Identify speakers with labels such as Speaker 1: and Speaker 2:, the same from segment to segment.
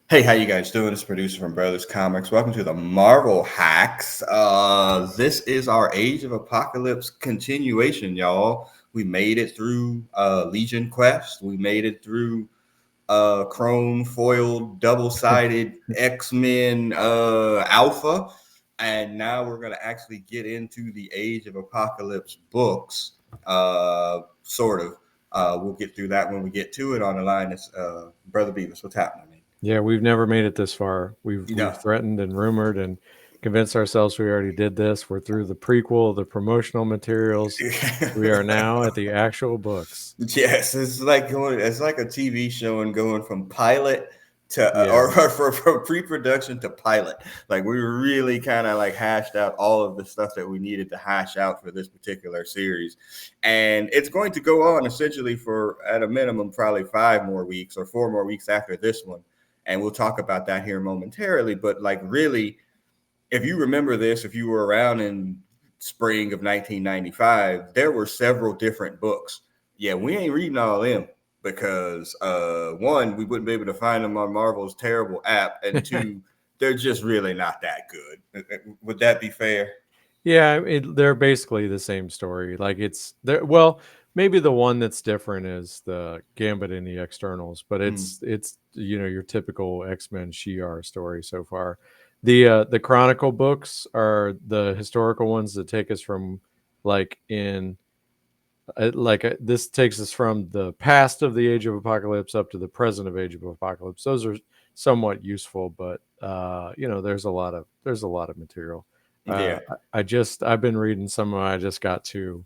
Speaker 1: Hey, how you guys doing? It's producer from Brothers Comics. Welcome to the Marvel Hacks. This is our Age of Apocalypse continuation, y'all. We made it through Legion Quest. We made it through chrome foiled double-sided X-Men Alpha, and now we're gonna actually get into the Age of Apocalypse books. Sort of. We'll get through that when we get to it. On the line is Brother Beavis. What's happening?
Speaker 2: Yeah, we've never made it this far.
Speaker 1: Yeah.
Speaker 2: We've threatened and rumored and convinced ourselves we already did this. We're through the prequel, the promotional materials. We are now at the actual books.
Speaker 1: Yes, it's like going. It's like a TV show and going from pilot to
Speaker 2: Yeah.
Speaker 1: from pre-production to pilot. Like we really kind of like hashed out all of the stuff that we needed to hash out for this particular series, and it's going to go on essentially for at a minimum probably 5 more weeks or 4 more weeks after this one, and we'll talk about that here momentarily. But like really, if you remember this, if you were around in spring of 1995, there were several different books. Yeah, we ain't reading all of them because one, we wouldn't be able to find them on Marvel's terrible app, and two, they're just really not that good. Would that be fair?
Speaker 2: Yeah, they're basically the same story. Like it's there. Well, maybe the one that's different is the Gambit in the externals, but
Speaker 1: Mm.
Speaker 2: it's your typical X-Men Shi'ar story so far. The Chronicle books are the historical ones that take us from like in this takes us from the past of the Age of Apocalypse up to the present of Age of Apocalypse. Those are somewhat useful, but there's a lot of material.
Speaker 1: Yeah.
Speaker 2: I've been reading some of. I just got to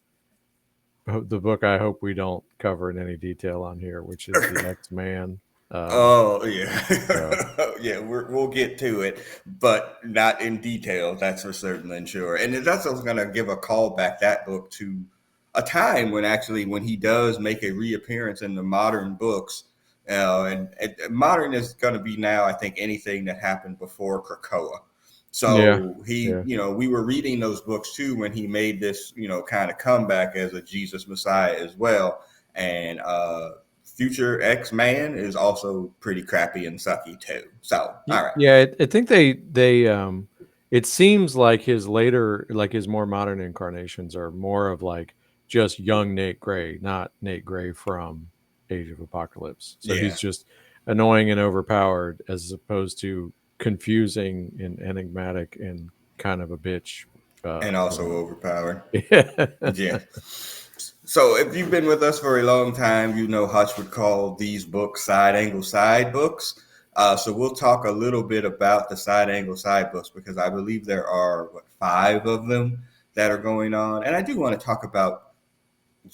Speaker 2: the book. I hope we don't cover in any detail on here, which is the X Man.
Speaker 1: Oh yeah,
Speaker 2: So
Speaker 1: yeah. We'll get to it, but not in detail. That's for certain and sure. And that's also going to give a call back that book to a time when actually when he does make a reappearance in the modern books. And modern is going to be now, I think, anything that happened before Krakoa.
Speaker 2: yeah,
Speaker 1: So he,
Speaker 2: yeah.
Speaker 1: we were reading those books too when he made this, kind of comeback as a Jesus Messiah as well. And Future X Man is also pretty crappy and sucky too. So, all right.
Speaker 2: Yeah, I think they it seems like his later, like his more modern incarnations are more of like just young Nate Gray, not Nate Gray from Age of Apocalypse. So
Speaker 1: Yeah.
Speaker 2: he's just annoying and overpowered as opposed to confusing and enigmatic and kind of a bitch.
Speaker 1: And also overpowered.
Speaker 2: Yeah.
Speaker 1: Yeah. So if you've been with us for a long time, you know Hutch would call these books side angle side books. So we'll talk a little bit about the side angle side books because I believe there are five of them that are going on, and I do want to talk about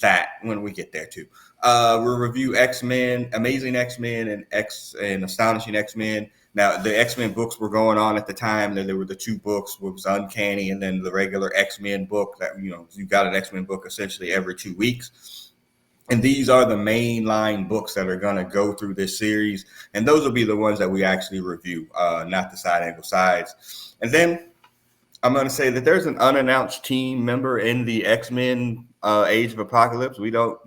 Speaker 1: that when we get there too. We'll review X Men, Amazing X Men, and Astonishing X Men. Now, the X Men books were going on at the time. Then there were the two books, which was Uncanny, and then the regular X Men book. That you got an X Men book essentially every 2 weeks. And these are the mainline books that are going to go through this series, and those will be the ones that we actually review, not the side angle sides. And then I'm going to say that there's an unannounced team member in the X-Men Age of Apocalypse. We don't,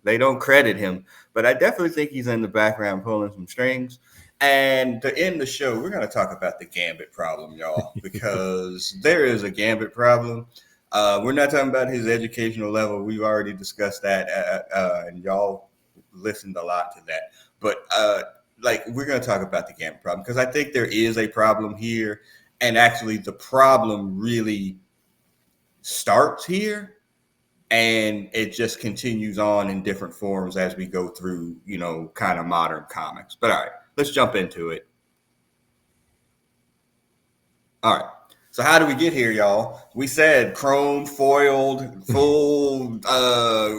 Speaker 1: they don't credit him, but I definitely think he's in the background pulling some strings. And to end the show, we're going to talk about the Gambit problem, y'all, because there is a Gambit problem. We're not talking about his educational level. We've already discussed that, and y'all listened a lot to that. But like, we're going to talk about the Gambit problem because I think there is a problem here, and actually, the problem really starts here, and it just continues on in different forms as we go through, kind of modern comics. But all right, let's jump into it. All right. So how do we get here, y'all? We said chrome foiled, full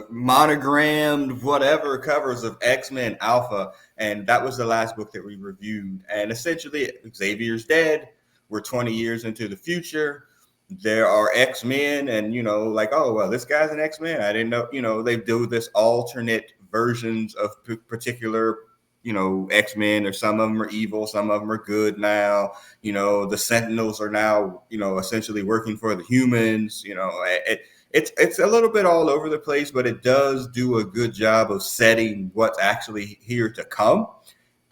Speaker 1: monogrammed, whatever covers of X-Men Alpha, and that was the last book that we reviewed. And essentially, Xavier's dead. We're 20 years into the future. There are X-Men, and like, oh well, this guy's an X-Men. I didn't know. They do this alternate versions of particular X-Men, or some of them are evil, some of them are good now. The Sentinels are now, essentially working for the humans. It's a little bit all over the place, but it does do a good job of setting what's actually here to come.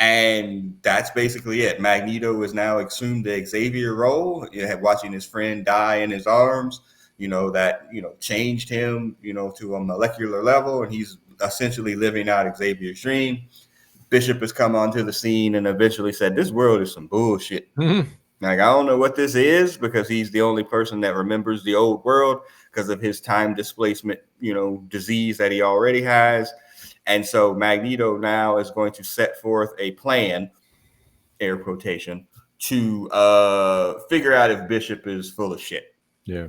Speaker 1: And that's basically it. Magneto is now assumed the Xavier role, watching his friend die in his arms, that, changed him, to a molecular level. And he's essentially living out Xavier's dream. Bishop has come onto the scene and eventually said, this world is some bullshit. Like, I don't know what this is, because he's the only person that remembers the old world because of his time displacement, disease that he already has. And so Magneto now is going to set forth a plan, air quotation, to figure out if Bishop is full of shit.
Speaker 2: Yeah.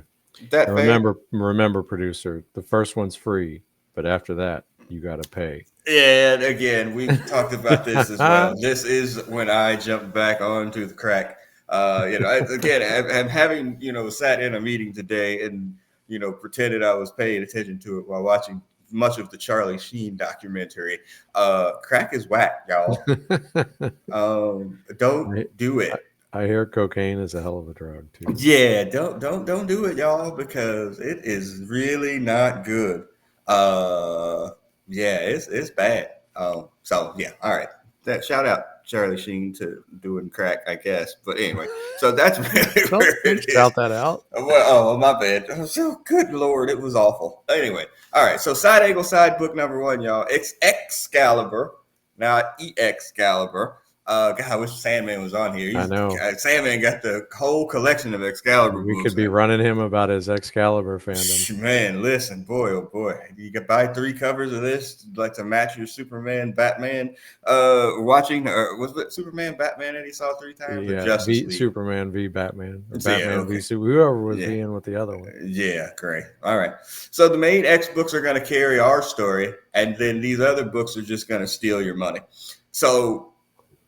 Speaker 1: That
Speaker 2: remember, producer, the first one's free, but after that, you got to pay.
Speaker 1: Yeah, and again, we've talked about this as well. This is when I jump back onto the crack. I'm having, sat in a meeting today and, pretended I was paying attention to it while watching much of the Charlie Sheen documentary. Crack is whack, y'all. Don't do it.
Speaker 2: I hear cocaine is a hell of a drug too.
Speaker 1: Yeah, don't do it, y'all, because it is really not good. Yeah, it's bad. So yeah, all right. That shout out Charlie Sheen to doing crack, I guess. But anyway, so that's really where it is.
Speaker 2: Shout that out.
Speaker 1: Well, my bad. So good Lord, it was awful. Anyway, all right. So side angle side book number 1, y'all. It's Excalibur, not Excalibur. God, I wish Sandman was on here.
Speaker 2: I know.
Speaker 1: Sandman got the whole collection of Excalibur
Speaker 2: We
Speaker 1: books.
Speaker 2: could be running him about his Excalibur fandom.
Speaker 1: Man, listen, boy, oh boy. You could buy 3 covers of this, like, to match your Superman, Batman, watching, or was it Superman, Batman that he saw 3 times?
Speaker 2: Yeah, Superman v Batman. Or Batman v Superman, whoever was being with the other one.
Speaker 1: Yeah, great. All right. So the main X books are going to carry our story, and then these other books are just going to steal your money. So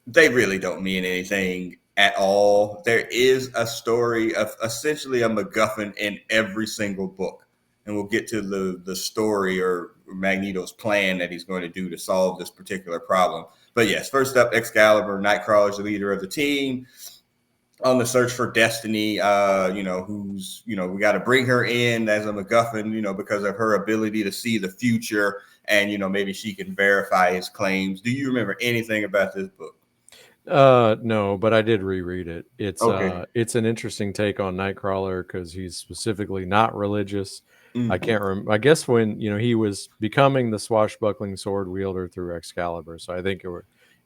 Speaker 1: they really don't mean anything at all. There is a story of essentially a MacGuffin in every single book. And we'll get to the story or Magneto's plan that he's going to do to solve this particular problem. But yes, first up, Excalibur. Nightcrawler is the leader of the team on the search for Destiny, who's, we got to bring her in as a MacGuffin, because of her ability to see the future, and, maybe she can verify his claims. Do you remember anything about this book?
Speaker 2: No, but I did reread it. It's
Speaker 1: okay.
Speaker 2: It's an interesting take on Nightcrawler because he's specifically not religious. I can't remember. I guess when he was becoming the swashbuckling sword wielder through Excalibur, so I think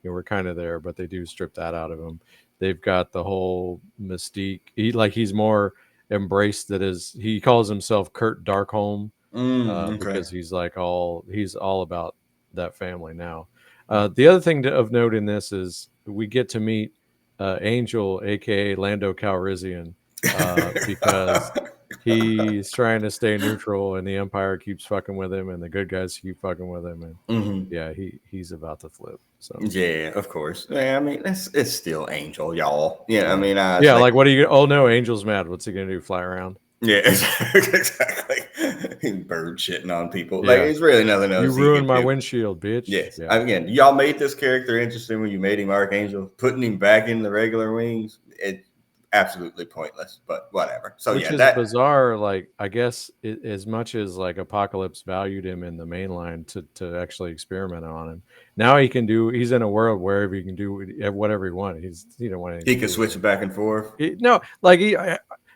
Speaker 2: we're kind of there, but they do strip that out of him. They've got the whole mystique. He's more embraced that he calls himself Kurt Darkholm because he's all about that family now. The other thing of note in this is we get to meet Angel, aka Lando Calrissian, because he's trying to stay neutral, and the Empire keeps fucking with him, and the good guys keep fucking with him, and yeah, he's about to flip. So
Speaker 1: yeah, of course. Yeah, I mean, it's still Angel, y'all. Yeah, I mean,
Speaker 2: like what are you? Oh no, Angel's mad. What's he gonna do? Fly around?
Speaker 1: Yeah, exactly. Bird shitting on people. Yeah. Like, it's really nothing else.
Speaker 2: You ruined my windshield, bitch.
Speaker 1: Yes. Yeah. Again, y'all made this character interesting when you made him Archangel. Putting him back in the regular wings, it's absolutely pointless, but whatever. So
Speaker 2: which is bizarre. Like, I guess as much as like Apocalypse valued him in the mainline to actually experiment on him, now he's in a world where he can do whatever he wants. He don't want anything.
Speaker 1: He can switch back and forth.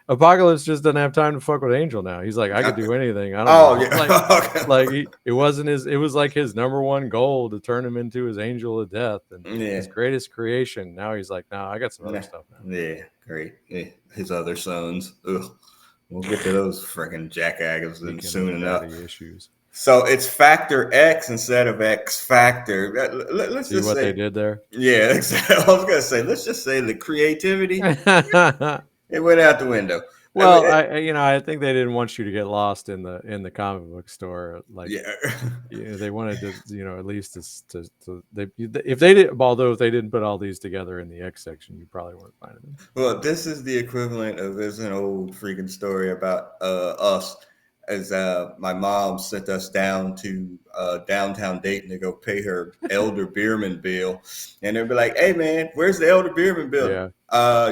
Speaker 2: Apocalypse just doesn't have time to fuck with Angel now. He's like, I could do anything. I don't know. Yeah. It wasn't it was like his number one goal to turn him into his angel of death and his greatest creation. Now he's like, I got some other stuff now.
Speaker 1: Yeah, great. Yeah. His other sons. Ugh. We'll get to those freaking jackaggers soon enough. Issues. So it's Factor X instead of X Factor. Let's
Speaker 2: see what they did there.
Speaker 1: Yeah, exactly. I was gonna say, let's just say the creativity. It went out the window.
Speaker 2: Well, I think they didn't want you to get lost in the comic book store. Like, they wanted to, at least if they didn't put all these together in the X section, you probably weren't finding them.
Speaker 1: Well, this is the equivalent of there's an old freaking story about us. As my mom sent us down to downtown Dayton to go pay her Elder Bierman bill, and they'd be like, "Hey man, where's the Elder Bierman bill?" Yeah.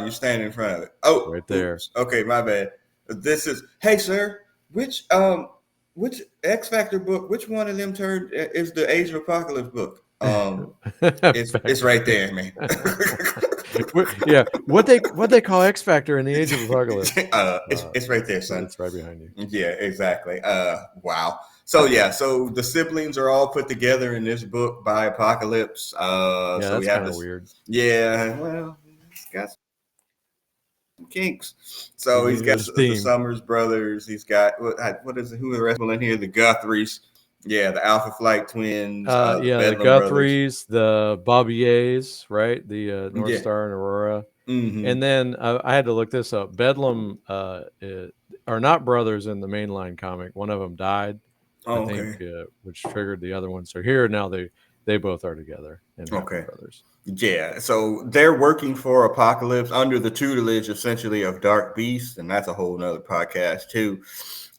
Speaker 1: You're standing in front of it. Oh,
Speaker 2: right there.
Speaker 1: Oops. Okay, my bad. This is, hey sir, which X Factor book? Which one of them is the Age of Apocalypse book? It's right there, man.
Speaker 2: Yeah, what they call X Factor in the Age of Apocalypse.
Speaker 1: It's right there, son.
Speaker 2: It's right behind you.
Speaker 1: Yeah, exactly. Wow. So yeah, so the siblings are all put together in this book by Apocalypse.
Speaker 2: Yeah,
Speaker 1: So we
Speaker 2: that's
Speaker 1: have
Speaker 2: kind of
Speaker 1: this.
Speaker 2: weird.
Speaker 1: Yeah, well, he's got some kinks. So he's got
Speaker 2: His
Speaker 1: the
Speaker 2: theme.
Speaker 1: Summers brothers. He's got what is it? Who are the rest in here? The Guthries. Yeah, the Alpha Flight twins. The
Speaker 2: Yeah, the
Speaker 1: Bedlam brothers.
Speaker 2: Guthries, the Bobbier's, right? The North
Speaker 1: Yeah.
Speaker 2: Star and Aurora.
Speaker 1: Mm-hmm.
Speaker 2: And then I had to look this up. Bedlam are not brothers in the mainline comic. One of them died, I
Speaker 1: Oh,
Speaker 2: think,
Speaker 1: okay.
Speaker 2: which triggered the other one. So here now they both are together and happy
Speaker 1: Okay.
Speaker 2: brothers.
Speaker 1: Yeah, so they're working for Apocalypse under the tutelage, essentially, of Dark Beast, and that's a whole nother podcast too.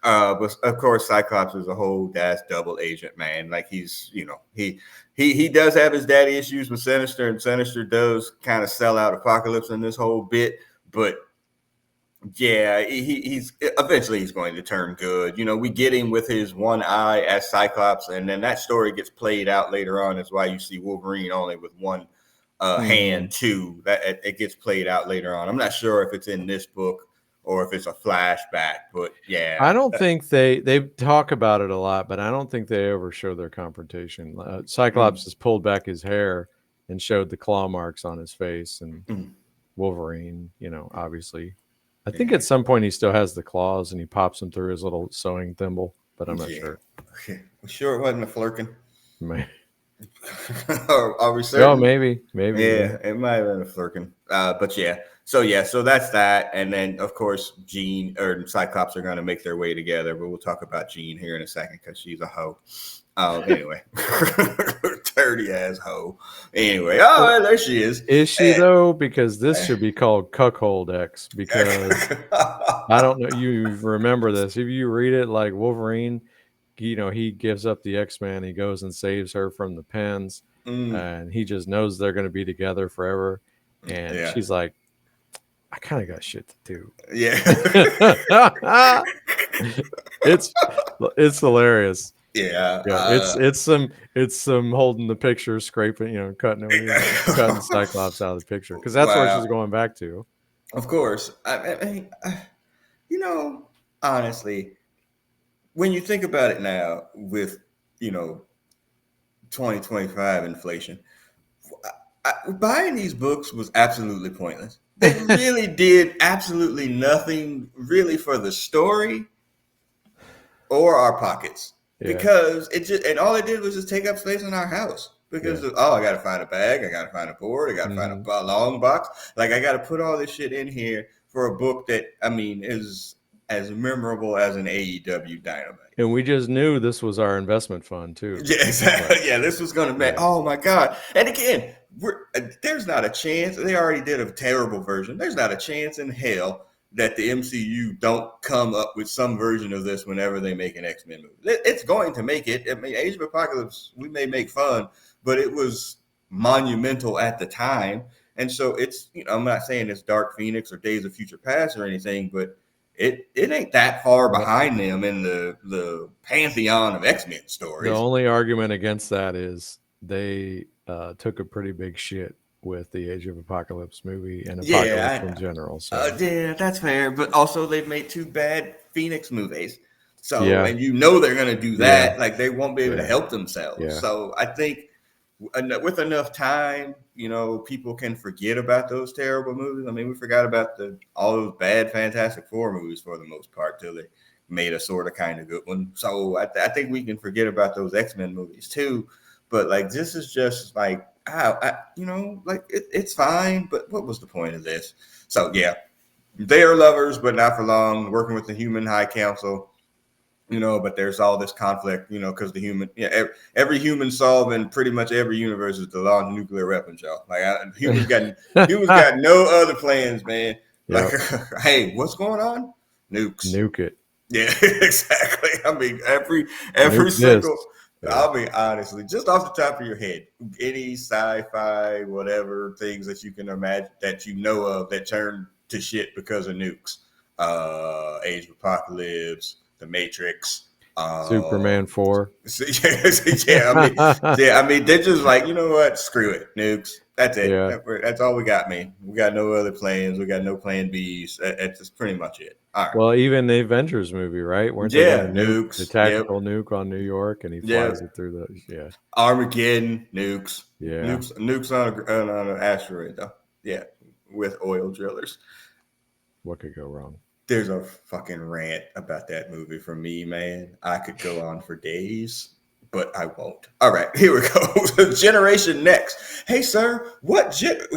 Speaker 1: But of course, Cyclops is a whole dash double agent, man. Like he's, he does have his daddy issues with Sinister, and Sinister does kind of sell out Apocalypse in this whole bit. But yeah, he's eventually he's going to turn good. We get him with his one eye as Cyclops, and then that story gets played out later on. That's why you see Wolverine only with one hand too. That it gets played out later on. I'm not sure if it's in this book or if it's a flashback, but yeah,
Speaker 2: I don't think they talk about it a lot, but I don't think they ever show their confrontation. Cyclops has pulled back his hair and showed the claw marks on his face, and Wolverine, obviously. I think at some point he still has the claws and he pops them through his little sewing thimble, but I'm not sure.
Speaker 1: Sure it wasn't a flirkin.
Speaker 2: Maybe.
Speaker 1: Are we certain?
Speaker 2: Oh, maybe.
Speaker 1: Yeah, it might have been a flirkin. But yeah. So that's that. And then of course Jean or Cyclops are gonna make their way together, but we'll talk about Jean here in a second because she's a hoe. Anyway. Dirty ass hoe. Anyway, there she is.
Speaker 2: Is she though? Because this should be called Cuckold X, because I don't know, you remember this. If you read it, like Wolverine, he gives up the X-Man, he goes and saves her from the pens, and he just knows they're going to be together forever. And she's like, I kind of got shit to do.
Speaker 1: Yeah.
Speaker 2: It's hilarious.
Speaker 1: Yeah.
Speaker 2: It's some holding the picture, scraping, cutting Cyclops out of the picture, because that's where she's going back to.
Speaker 1: Of course. Honestly, when you think about it now with 2025 inflation, buying these books was absolutely pointless. They really did absolutely nothing really for the story or our pockets, because and all it did was just take up space in our house. Because I got to find a bag, I got to find a board, I got to find a long box. Like I got to put all this shit in here for a book that is as memorable as an AEW Dynamite.
Speaker 2: And we just knew this was our investment fund too.
Speaker 1: Yeah, exactly. Yeah, this was going to be. Oh my god! And again, there's not a chance. They already did a terrible version. There's not a chance in hell that the MCU don't come up with some version of this whenever they make an X-Men movie. It's going to make it. I mean, Age of Apocalypse, we may make fun, but it was monumental at the time. And so it's, I'm not saying it's Dark Phoenix or Days of Future Past or anything, but it ain't that far behind them in the pantheon of X-Men stories.
Speaker 2: The only argument against that is they took a pretty big shit with the Age of Apocalypse movie and Apocalypse in general. So.
Speaker 1: Yeah, that's fair. But also they've made 2 bad Phoenix movies. So, and they're going to do that. Yeah. Like they won't be able to help themselves. Yeah. So I think with enough time, people can forget about those terrible movies. I mean, we forgot about all those bad Fantastic Four movies for the most part till they made a sort of kind of good one. So I think we can forget about those X-Men movies too. But like, this is just like, it's fine. But what was the point of this? So yeah, they are lovers, but not for long. Working with the Human High Council. But there's all this conflict, because the human, every human solved in pretty much every universe is the law of nuclear weapons, y'all. Like humans got no other plans, man. Like, hey, what's going on? Nukes.
Speaker 2: Nuke it.
Speaker 1: Yeah, exactly. I mean, every single. Yeah. I mean, honestly, just off the top of your head, any sci-fi, whatever things that you can imagine that of that turn to shit because of nukes, Age of Apocalypse. The Matrix, Oh,
Speaker 2: Superman 4.
Speaker 1: yeah, yeah. I mean, they're just like, you know what? Screw it, nukes. That's it.
Speaker 2: Yeah.
Speaker 1: That's all we got, man. We got no other plans. We got no plan Bs. That's just pretty much it. All right.
Speaker 2: Well, even the Avengers movie, right? Weren't they going to
Speaker 1: Yeah,
Speaker 2: nuke the
Speaker 1: nukes. Yep.
Speaker 2: tactical nuke on New York, and he flies
Speaker 1: Yep.
Speaker 2: it through the yeah,
Speaker 1: Armageddon, nukes,
Speaker 2: yeah.
Speaker 1: nukes on an asteroid though. Yeah, with oil drillers.
Speaker 2: What could go wrong?
Speaker 1: There's a fucking rant about that movie from me, man. I could go on for days, but I won't. All right, here we go. Generation Next. Hey, sir,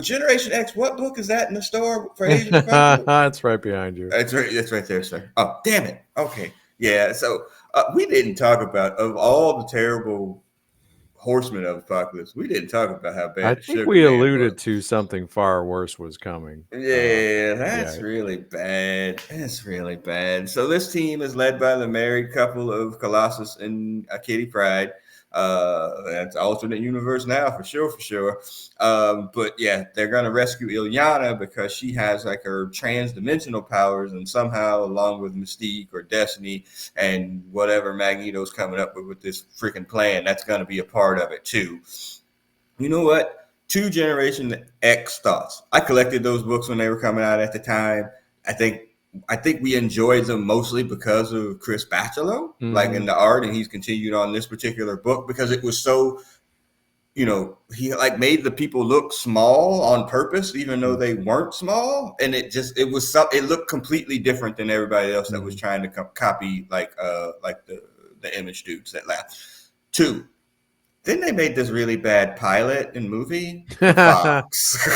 Speaker 1: Generation X? What book is that in the store for Asian Republic?
Speaker 2: It's right behind you.
Speaker 1: That's right. That's right there, sir. Oh, damn it. Okay. Yeah. So we didn't talk about of all the terrible Horsemen of Apocalypse. We didn't talk about how
Speaker 2: I
Speaker 1: bad the
Speaker 2: think
Speaker 1: Sugar
Speaker 2: we
Speaker 1: Man was.
Speaker 2: alluded to something far worse was coming.
Speaker 1: Yeah,
Speaker 2: Yeah.
Speaker 1: that's really bad. That's really bad. So this team is led by the married couple of Colossus and Kitty Pryde. That's alternate universe now for sure, for sure. But yeah, they're gonna rescue Ilyana because she has like her trans-dimensional powers, and somehow, along with Mystique or Destiny and whatever Magneto's coming up with this freaking plan, that's gonna be a part of it too. You know what? Two Generation X thoughts. I collected those books when they were coming out at the time. I think I think we enjoyed them mostly because of Chris Bachalo, like in
Speaker 2: Mhm.
Speaker 1: the art, and he's continued on this particular book because it was so, he like made the people look small on purpose, even though they
Speaker 2: Mhm.
Speaker 1: weren't small, and it looked completely different than everybody else that was
Speaker 2: Mhm.
Speaker 1: trying to copy like the image dudes that laughed. Two, then they made this really bad pilot and movie for Fox.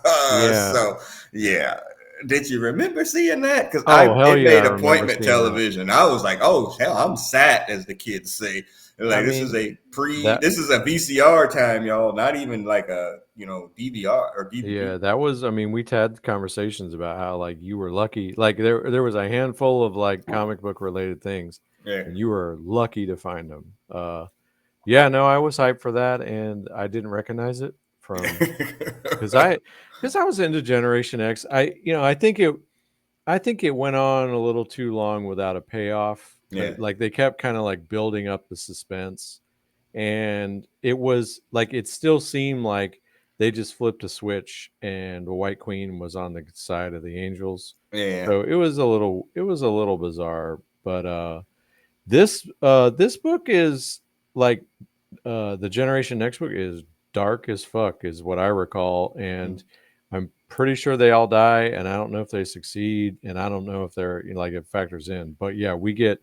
Speaker 2: Yeah.
Speaker 1: So yeah, did you remember seeing that? Because
Speaker 2: Oh, hell
Speaker 1: it
Speaker 2: yeah, I
Speaker 1: made
Speaker 2: remember
Speaker 1: appointment
Speaker 2: seeing that.
Speaker 1: television. I was like, oh hell, I'm sat, as the kids say.
Speaker 2: I
Speaker 1: Like
Speaker 2: mean, that
Speaker 1: this is a VCR time, y'all. Not even like a DVR or DVD.
Speaker 2: yeah, that was I mean, we had conversations about how, like, you were lucky like, there was a handful of, like, comic book related things,
Speaker 1: Yeah.
Speaker 2: and you were lucky to find them. Yeah, no, I was hyped for that, and I didn't recognize it from 'cause I 'cause I was into Generation X. I think it went on a little too long without a payoff.
Speaker 1: Yeah.
Speaker 2: Like, they kept kinda, like, building up the suspense, and it was like, it still seemed like they just flipped a switch and the White Queen was on the side of the angels.
Speaker 1: Yeah.
Speaker 2: So, it was a little bizarre, but, this book is, like, the Generation Next book is dark as fuck is what I recall, and I'm pretty sure they all die, and I don't know if they succeed, and I don't know if they're like it factors in. But yeah, we get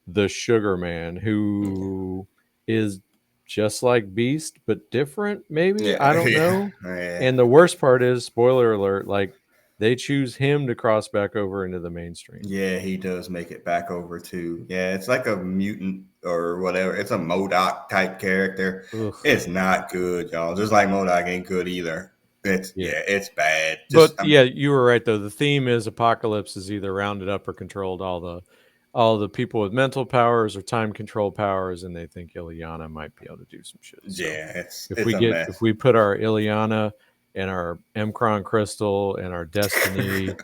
Speaker 2: the Sugar Man who is just like Beast but different, maybe. I
Speaker 1: Yeah.
Speaker 2: don't
Speaker 1: Yeah.
Speaker 2: know.
Speaker 1: Yeah.
Speaker 2: And the worst part is, spoiler alert, like they choose him to cross back over into the mainstream.
Speaker 1: Yeah, he does make it back over too. Yeah, it's like a mutant or whatever. It's a MODOK type character.
Speaker 2: Ugh.
Speaker 1: It's not good, y'all. Just like MODOK ain't good either.
Speaker 2: Yeah.
Speaker 1: It's bad.
Speaker 2: But yeah, you were right though. The theme is apocalypse is either rounded up or controlled all the people with mental powers or time control powers, and they think Ilyana might be able to do some shit. So
Speaker 1: yeah, it's a
Speaker 2: if
Speaker 1: mess.
Speaker 2: we put our Ilyana and our Mcron crystal and our Destiny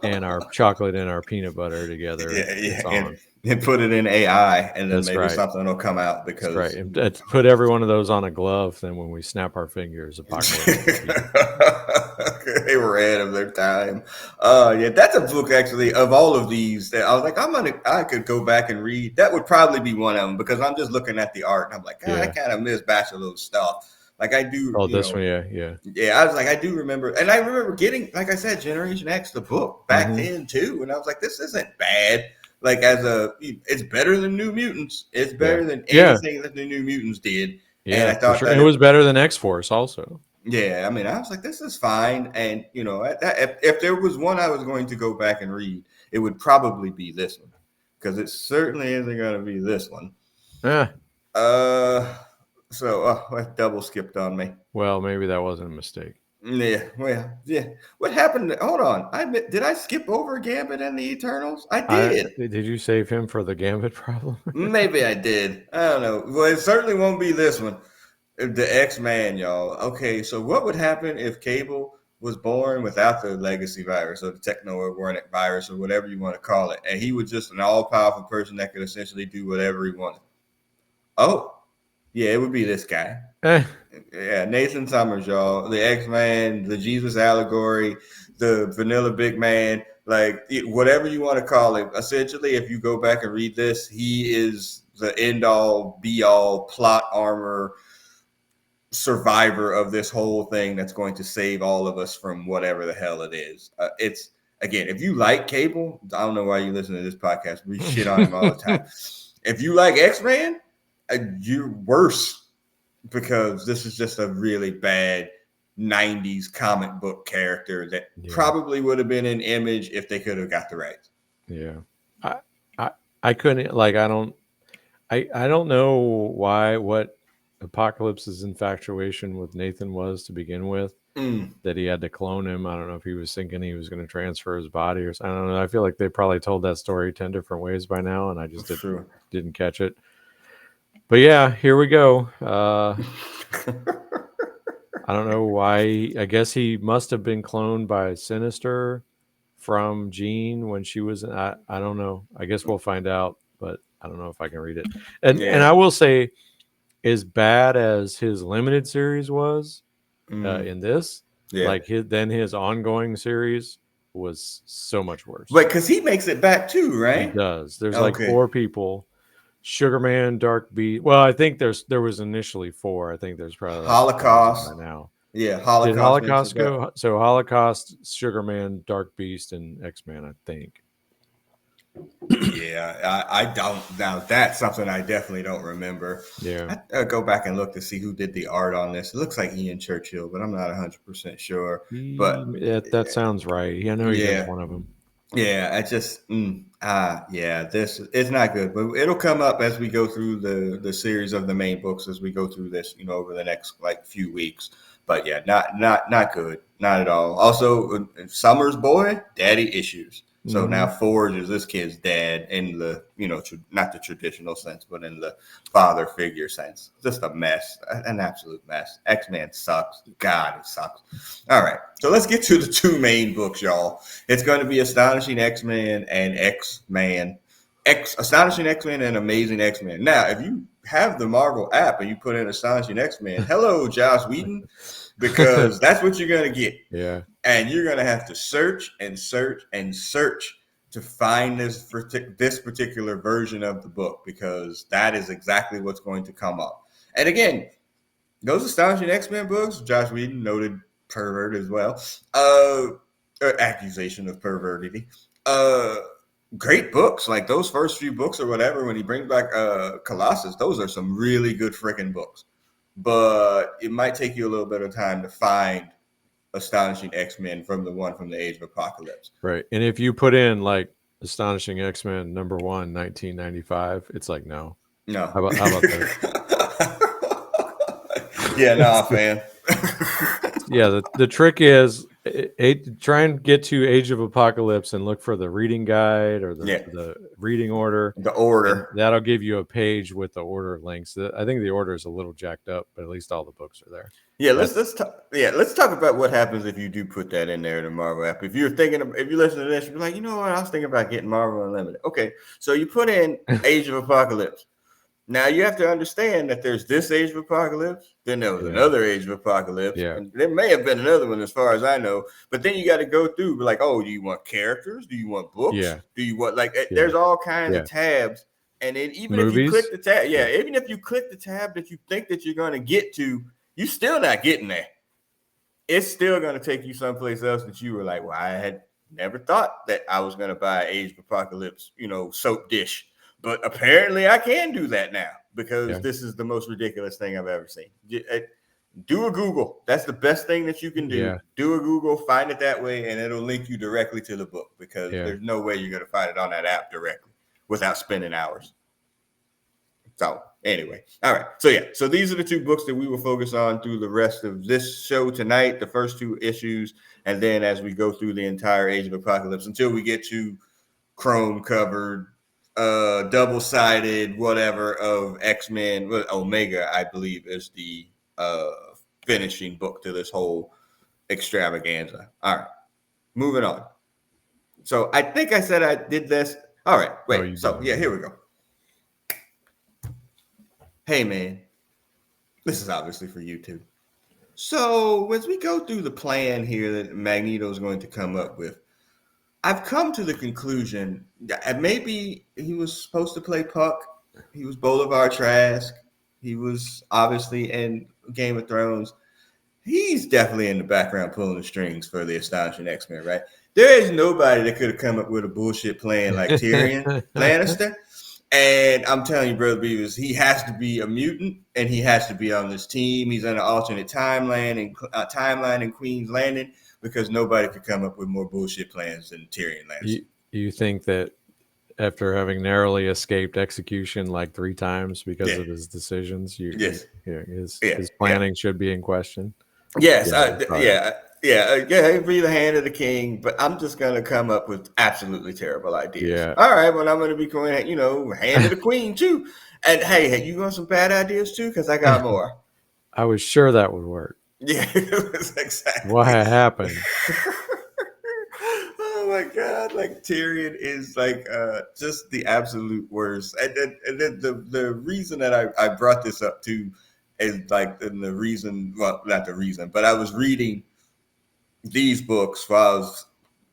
Speaker 2: and our chocolate and our peanut butter together,
Speaker 1: Yeah,
Speaker 2: it's
Speaker 1: yeah,
Speaker 2: on.
Speaker 1: and put it in AI, and then
Speaker 2: That's
Speaker 1: maybe
Speaker 2: right.
Speaker 1: something will come out
Speaker 2: That's right.
Speaker 1: because
Speaker 2: And put every one of those on a glove. Then when we snap our fingers, apocalypse will be.
Speaker 1: they were ahead of their time. Yeah, that's a book actually of all of these that I was like, I could go back and read. That would probably be one of them because I'm just looking at the art and I'm like, I
Speaker 2: Yeah.
Speaker 1: kind of miss Bachelor's stuff. Like I do,
Speaker 2: Oh, this one, yeah, yeah.
Speaker 1: Yeah, I was like, I do remember, and I remember getting, like I said, Generation X, the book back then too, and I was like, this isn't bad. Like it's better than New Mutants. It's
Speaker 2: Yeah.
Speaker 1: better than
Speaker 2: Yeah.
Speaker 1: anything that the New Mutants did. And
Speaker 2: Yeah,
Speaker 1: I
Speaker 2: for
Speaker 1: thought
Speaker 2: sure.
Speaker 1: that
Speaker 2: And it was better than X Force, also.
Speaker 1: yeah, I mean, I was like, this is fine. And, if there was one I was going to go back and read, it would probably be this one because it certainly isn't going to be this one.
Speaker 2: Yeah.
Speaker 1: That double skipped on me.
Speaker 2: Well, maybe that wasn't a mistake.
Speaker 1: Yeah, well, yeah. What happened? Hold on. Did I skip over Gambit and the Eternals? I did.
Speaker 2: Did you save him for the Gambit problem?
Speaker 1: Maybe I did. I don't know. Well, it certainly won't be this one. The X-Man, y'all. Okay, so what would happen if Cable was born without the legacy virus or the techno-organic virus or whatever you want to call it, and he was just an all-powerful person that could essentially do whatever he wanted. Oh, yeah, it would be this guy. Yeah, Nathan Summers, y'all. The X-Man, the Jesus allegory, the vanilla big man, like whatever you want to call it. Essentially, if you go back and read this, he is the end-all, be-all, plot armor survivor of this whole thing that's going to save all of us from whatever the hell it is. It's, again, if you like Cable, I don't know why you listen to this podcast. We shit on him all the time. If you like X-Men, you're worse, because this is just a really bad 90s comic book character that probably would have been an Image if they could have got the rights.
Speaker 2: Yeah. I couldn't, like, I don't know what Apocalypse's infatuation with Nathan was to begin with, that he had to clone him. I don't know if he was thinking he was going to transfer his body or something. I don't know. I feel like they probably told that story 10 different ways by now, and I just didn't catch it. But yeah, here we go. I don't know why. I guess he must have been cloned by Sinister from Jean when she was. I don't know. I guess we'll find out, but I don't know if I can read it. And I will say, as bad as his limited series was in this, like his ongoing series was so much worse.
Speaker 1: But because he makes it back too, right?
Speaker 2: He does. There's like 4 people. Sugarman, Dark Beast. Well, I think there was initially 4. I think there's probably
Speaker 1: Holocaust
Speaker 2: now.
Speaker 1: Yeah, Holocaust.
Speaker 2: Did Holocaust go? So Holocaust, Sugarman, Dark Beast, and X-Man, I think.
Speaker 1: Yeah, I don't. Now that's something I definitely don't remember.
Speaker 2: Yeah,
Speaker 1: I go back and look to see who did the art on this. It looks like Ian Churchill, but I'm not 100% sure. But
Speaker 2: that sounds right. I know he did one of them.
Speaker 1: Yeah, I just this it's not good, but it'll come up as we go through the series of the main books as we go through this, over the next few weeks. But yeah, not good, not at all. Also, Summers' boy, daddy issues. So now Forge is this kid's dad in the, not the traditional sense, but in the father figure sense. Just a mess, an absolute mess. X-Men sucks. God, it sucks. All right, so let's get to the 2 main books, y'all. It's going to be Astonishing X-Men and X-Men. Astonishing X-Men and Amazing X-Men. Now, if you have the Marvel app and you put in Astonishing X-Men, hello, Joss Whedon, because that's what you're going to get.
Speaker 2: Yeah.
Speaker 1: And you're going to have to search and search and search to find this particular version of the book, because that is exactly what's going to come up. And again, those Astonishing X-Men books, Joss Whedon, noted pervert as well, accusation of pervertity, great books. Like those first few books or whatever, when he brings back Colossus, those are some really good freaking books. But it might take you a little bit of time to find Astonishing X-Men from the Age of Apocalypse.
Speaker 2: Right. And if you put in like Astonishing X-Men #1, 1995, it's like no.
Speaker 1: No.
Speaker 2: How about that?
Speaker 1: Yeah, nah, fam.
Speaker 2: Yeah, the trick is try and get to Age of Apocalypse and look for the reading guide or the reading order.
Speaker 1: The order.
Speaker 2: And that'll give you a page with the order links. I think the order is a little jacked up, but at least all the books are there.
Speaker 1: Yeah, let's talk about what happens if you do put that in there in the Marvel app. If you listen to this, you're like, you know what, I was thinking about getting Marvel Unlimited. Okay, so you put in Age of Apocalypse. Now you have to understand that there's this Age of Apocalypse, then there was another Age of Apocalypse.
Speaker 2: Yeah.
Speaker 1: And there may have been another one as far as I know, but then you got to go through like, oh, do you want characters? Do you want books?
Speaker 2: Yeah.
Speaker 1: Do you want there's all kinds of tabs. And then even
Speaker 2: Movies?
Speaker 1: if you click the tab, even if you click the tab that you think that you're going to get to, you're still not getting there. It's still going to take you someplace else that you were like, well, I had never thought that I was going to buy Age of Apocalypse, soap dish. But apparently I can do that now because this is the most ridiculous thing I've ever seen. Do a Google. That's the best thing that you can do.
Speaker 2: Yeah.
Speaker 1: Do a Google, find it that way, and it'll link you directly to the book because there's no way you're going to find it on that app directly without spending hours. So anyway, all right. So these are the 2 books that we will focus on through the rest of this show tonight, the first 2 issues, and then as we go through the entire Age of Apocalypse until we get to chrome covered, double-sided whatever of X-Men. Omega, I believe, is the finishing book to this whole extravaganza. All right, moving on. So I think I said I did this. All right, wait.
Speaker 2: you
Speaker 1: So
Speaker 2: did.
Speaker 1: yeah, here we go. Hey man, this is obviously for you too. So as we go through the plan here that Magneto is going to come up with, I've come to the conclusion that maybe he was supposed to play Puck. He was Boulevard Trask. He was obviously in Game of Thrones. He's definitely in the background pulling the strings for the Astonishing X-Men, right? There is nobody that could have come up with a bullshit plan like Tyrion Lannister. And I'm telling you, Brother Beavis, he has to be a mutant, and he has to be on this team. He's in an alternate timeline in Queen's Landing because nobody could come up with more bullshit plans than Tyrion Lannister.
Speaker 2: You think that after having narrowly escaped execution like 3 times because of his decisions, his planning should be in question?
Speaker 1: Yes, be the hand of the king, but I'm just going to come up with absolutely terrible ideas.
Speaker 2: Yeah.
Speaker 1: All right, well, I'm going to be going, hand of the queen too. And hey, you got some bad ideas too? Because I got more.
Speaker 2: I was sure that would work.
Speaker 1: Yeah, exactly.
Speaker 2: What happened?
Speaker 1: Oh my God! Like Tyrion is like just the absolute worst. And then the reason that I brought this up too is like the reason. Well, not the reason, but I was reading these books while I was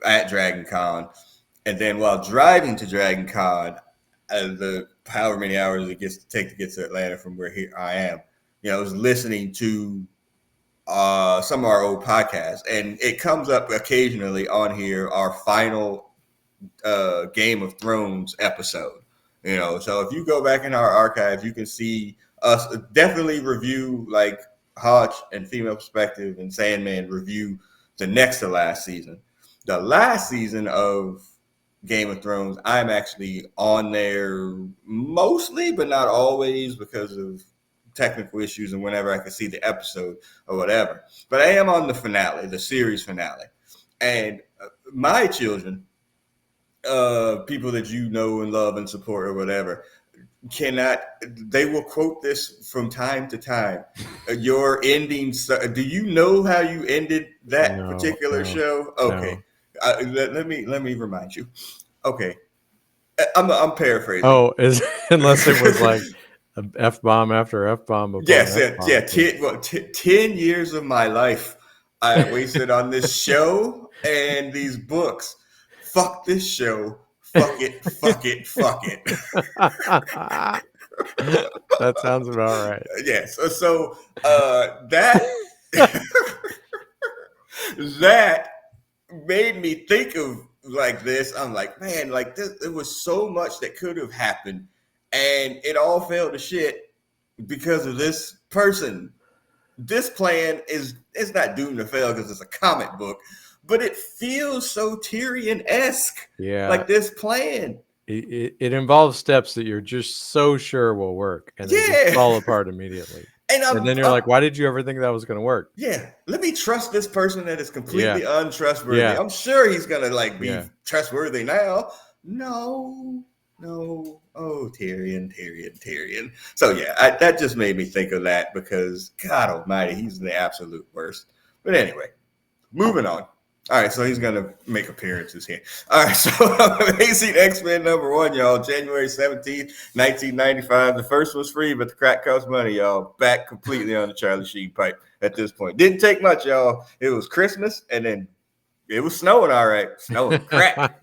Speaker 1: at Dragon Con, and then while driving to Dragon Con, the however many hours it gets to take to get to Atlanta from where here I am, I was listening to some of our old podcasts, and it comes up occasionally on here, our final Game of Thrones episode. So if you go back in our archives, you can see us definitely review like Hodge and Female Perspective and Sandman review the next to last season. The last season of Game of Thrones, I'm actually on there mostly, but not always because of technical issues and whenever I can see the episode or whatever. But I am on the finale, the series finale. And my children, people that you know and love and support or whatever, they will quote this from time to time. Your ending, do you know how you ended that particular show? Okay. No. Let me remind you. Okay. I'm paraphrasing.
Speaker 2: Oh, unless it was like F-bomb after F-bomb.
Speaker 1: Yes, F-bomb. 10 years of my life I wasted on this show and these books. Fuck this show. Fuck it. Fuck it. Fuck it.
Speaker 2: That sounds about right.
Speaker 1: Yes. So that that made me think of like this. I'm like, man, like this. There was so much that could have happened, and it all fell to shit because of this person. This plan is not doomed to fail because it's a comic book, but it feels so Tyrion-esque.
Speaker 2: Yeah,
Speaker 1: like this plan.
Speaker 2: It involves steps that you're just so sure will work, and they just fall apart immediately. And then you're like, why did you ever think that was going to work?
Speaker 1: Yeah, let me trust this person that is completely untrustworthy.
Speaker 2: Yeah.
Speaker 1: I'm sure he's going to be trustworthy now. No. Oh, Tyrion. So yeah, that just made me think of that because God Almighty, he's the absolute worst. But anyway, moving on. All right, so he's going to make appearances here. All right, so Amazing X-Men #1, y'all, January 17th, 1995. The first was free, but the crack cost money, y'all. Back completely on the Charlie Sheen pipe at this point. Didn't take much, y'all. It was Christmas, and then it was snowing, all right. Snowing crack.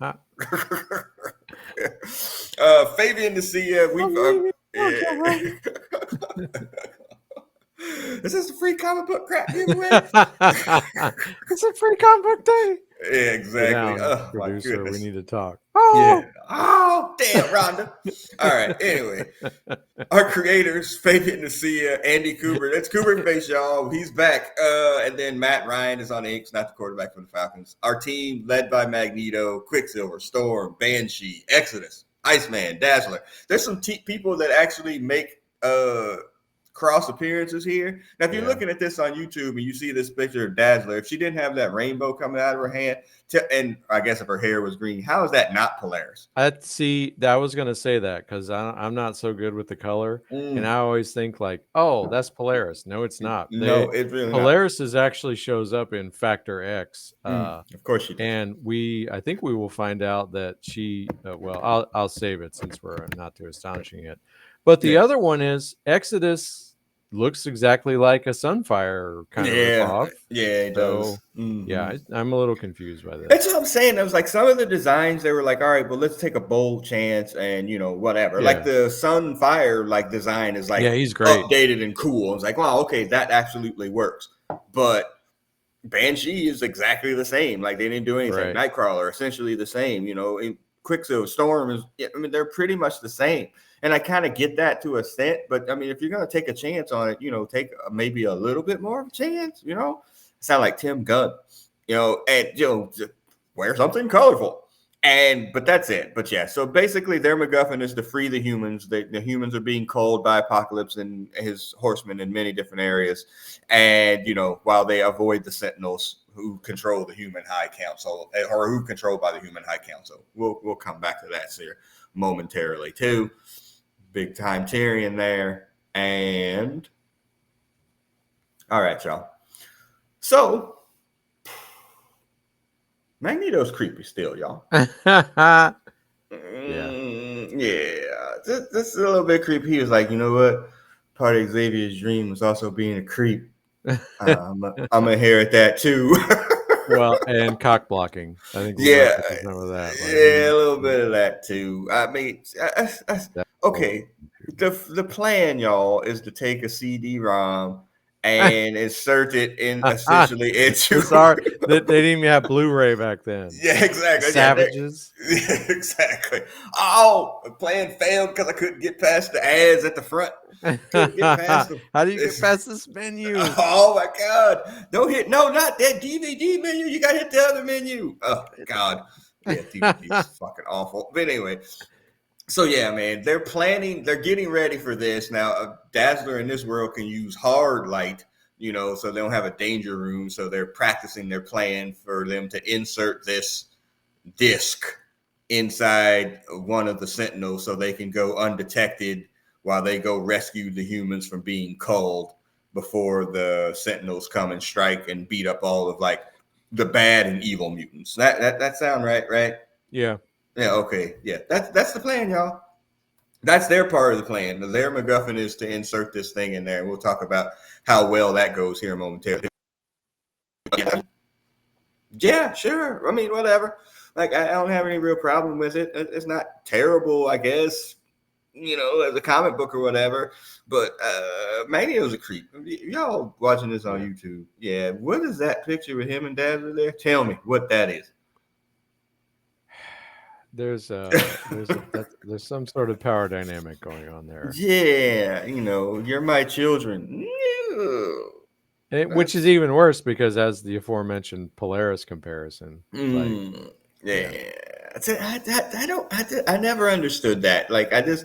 Speaker 1: Fabian to see you. Is this a free comic book crap giveaway?
Speaker 2: It's a free comic book day.
Speaker 1: Yeah, exactly. Oh,
Speaker 2: producer,
Speaker 1: my goodness.
Speaker 2: We need to talk.
Speaker 1: Oh, yeah. Oh, damn, Rhonda. All right. Anyway, our creators, Fabian to see you, Andy Cooper. That's Cooper Face, y'all. He's back. And then Matt Ryan is on inks, not the quarterback for the Falcons. Our team led by Magneto, Quicksilver, Storm, Banshee, Exodus, Iceman, Dazzler. There's some people that actually make cross appearances here. Now, if you're
Speaker 2: Yeah.
Speaker 1: looking at this on YouTube and you see this picture of Dazzler, if she didn't have that rainbow coming out of her hand, and I guess if her hair was green, how is that not Polaris?
Speaker 2: I was gonna say that because I'm not so good with the color, and I always think like, oh, that's Polaris. No, it's not.
Speaker 1: No, it's really not.
Speaker 2: Polaris actually shows up in Factor X,
Speaker 1: Of course she does.
Speaker 2: and I think we will find out that she. Well, I'll save it since we're not too astonishing yet. But the
Speaker 1: Yeah.
Speaker 2: other one is Exodus. Looks exactly like a Sunfire kind of ripoff.
Speaker 1: Yeah, it does.
Speaker 2: Yeah, I'm a little confused by this.
Speaker 1: That's what I'm saying. I was like, some of the designs, they were like, all right, well, let's take a bold chance and, whatever.
Speaker 2: Yeah.
Speaker 1: Like the Sunfire like design is like
Speaker 2: he's great.
Speaker 1: updated and cool. I was like, wow, okay, that absolutely works. But Banshee is exactly the same. Like they didn't do anything.
Speaker 2: Right.
Speaker 1: Nightcrawler, essentially the same. Quicksilver, Storm is. I mean, they're pretty much the same. And I kind of get that to a extent. But I mean, if you're gonna take a chance on it, take maybe a little bit more of a chance. Sound like Tim Gunn. And just wear something colorful. But that's it. But yeah, so basically their MacGuffin is to free the humans. The humans are being culled by Apocalypse and his horsemen in many different areas. And, while they avoid the Sentinels who control the human high council, or who controlled by the human high council. We'll come back to that here momentarily too. Big time Tyrion there. And all right, y'all. So Magneto's creepy still, y'all.
Speaker 2: Yeah.
Speaker 1: This is a little bit creepy. He was like, you know what? Part of Xavier's dream was also being a creep. I'm gonna inherit that too.
Speaker 2: Well, and cock blocking. I think some of that.
Speaker 1: A little bit of that too. I mean, okay. The plan, y'all, is to take a CD-ROM and insert it in essentially into.
Speaker 2: Sorry, they didn't even have Blu-ray back then.
Speaker 1: Yeah, exactly.
Speaker 2: Savages.
Speaker 1: Yeah, exactly. Oh, the plan failed because I couldn't get past the ads at the front. Couldn't get past them.
Speaker 2: How do you get past this menu?
Speaker 1: Oh my God! Don't hit not that DVD menu. You got to hit the other menu. Oh God! Yeah, DVD is fucking awful. But anyway. So yeah, man, they're getting ready for this. Now, Dazzler in this world can use hard light, so they don't have a danger room. So they're practicing their plan for them to insert this disc inside one of the Sentinels so they can go undetected while they go rescue the humans from being culled before the Sentinels come and strike and beat up all of like the bad and evil mutants. That sound right?
Speaker 2: Yeah.
Speaker 1: Yeah, okay. Yeah, that's the plan, y'all. That's their part of the plan. Their MacGuffin is to insert this thing in there. We'll talk about how well that goes here momentarily. Yeah, sure. I mean, whatever. Like, I don't have any real problem with it. It's not terrible, I guess, as a comic book or whatever. But Magneto's a creep. Y'all watching this on YouTube. Yeah, what is that picture with him and Dazzler there? Tell me what that is.
Speaker 2: There's some sort of power dynamic going on there.
Speaker 1: Yeah, you're my children.
Speaker 2: Which is even worse because as the aforementioned Polaris comparison.
Speaker 1: I never understood that. Like, I just,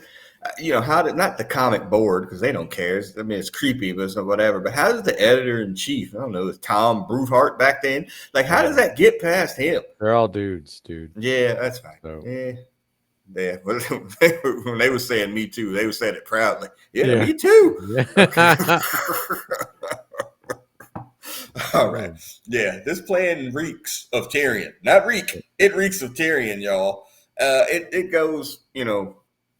Speaker 1: not the comic board, because they don't care. I mean, it's creepy, but it's whatever. But how does the editor-in-chief, I don't know, is Tom Bruthart back then? Like, how does that get past him?
Speaker 2: They're all dudes, dude.
Speaker 1: Yeah, that's fine. So. Yeah. When they were saying me too, they were saying it proudly. Yeah. Me too. Yeah. Okay. All right. Yeah, this plan reeks of Tyrion. Not reek. It reeks of Tyrion, y'all. It goes,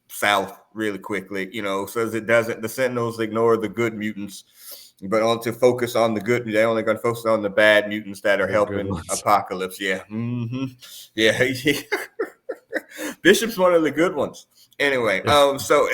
Speaker 1: south really quickly, so as it doesn't, the Sentinels ignore the good mutants, but on to focus on the good. They're only going to focus on the bad mutants that are helping Apocalypse. Yeah. Mm-hmm. Yeah. Bishop's one of the good ones. Anyway, so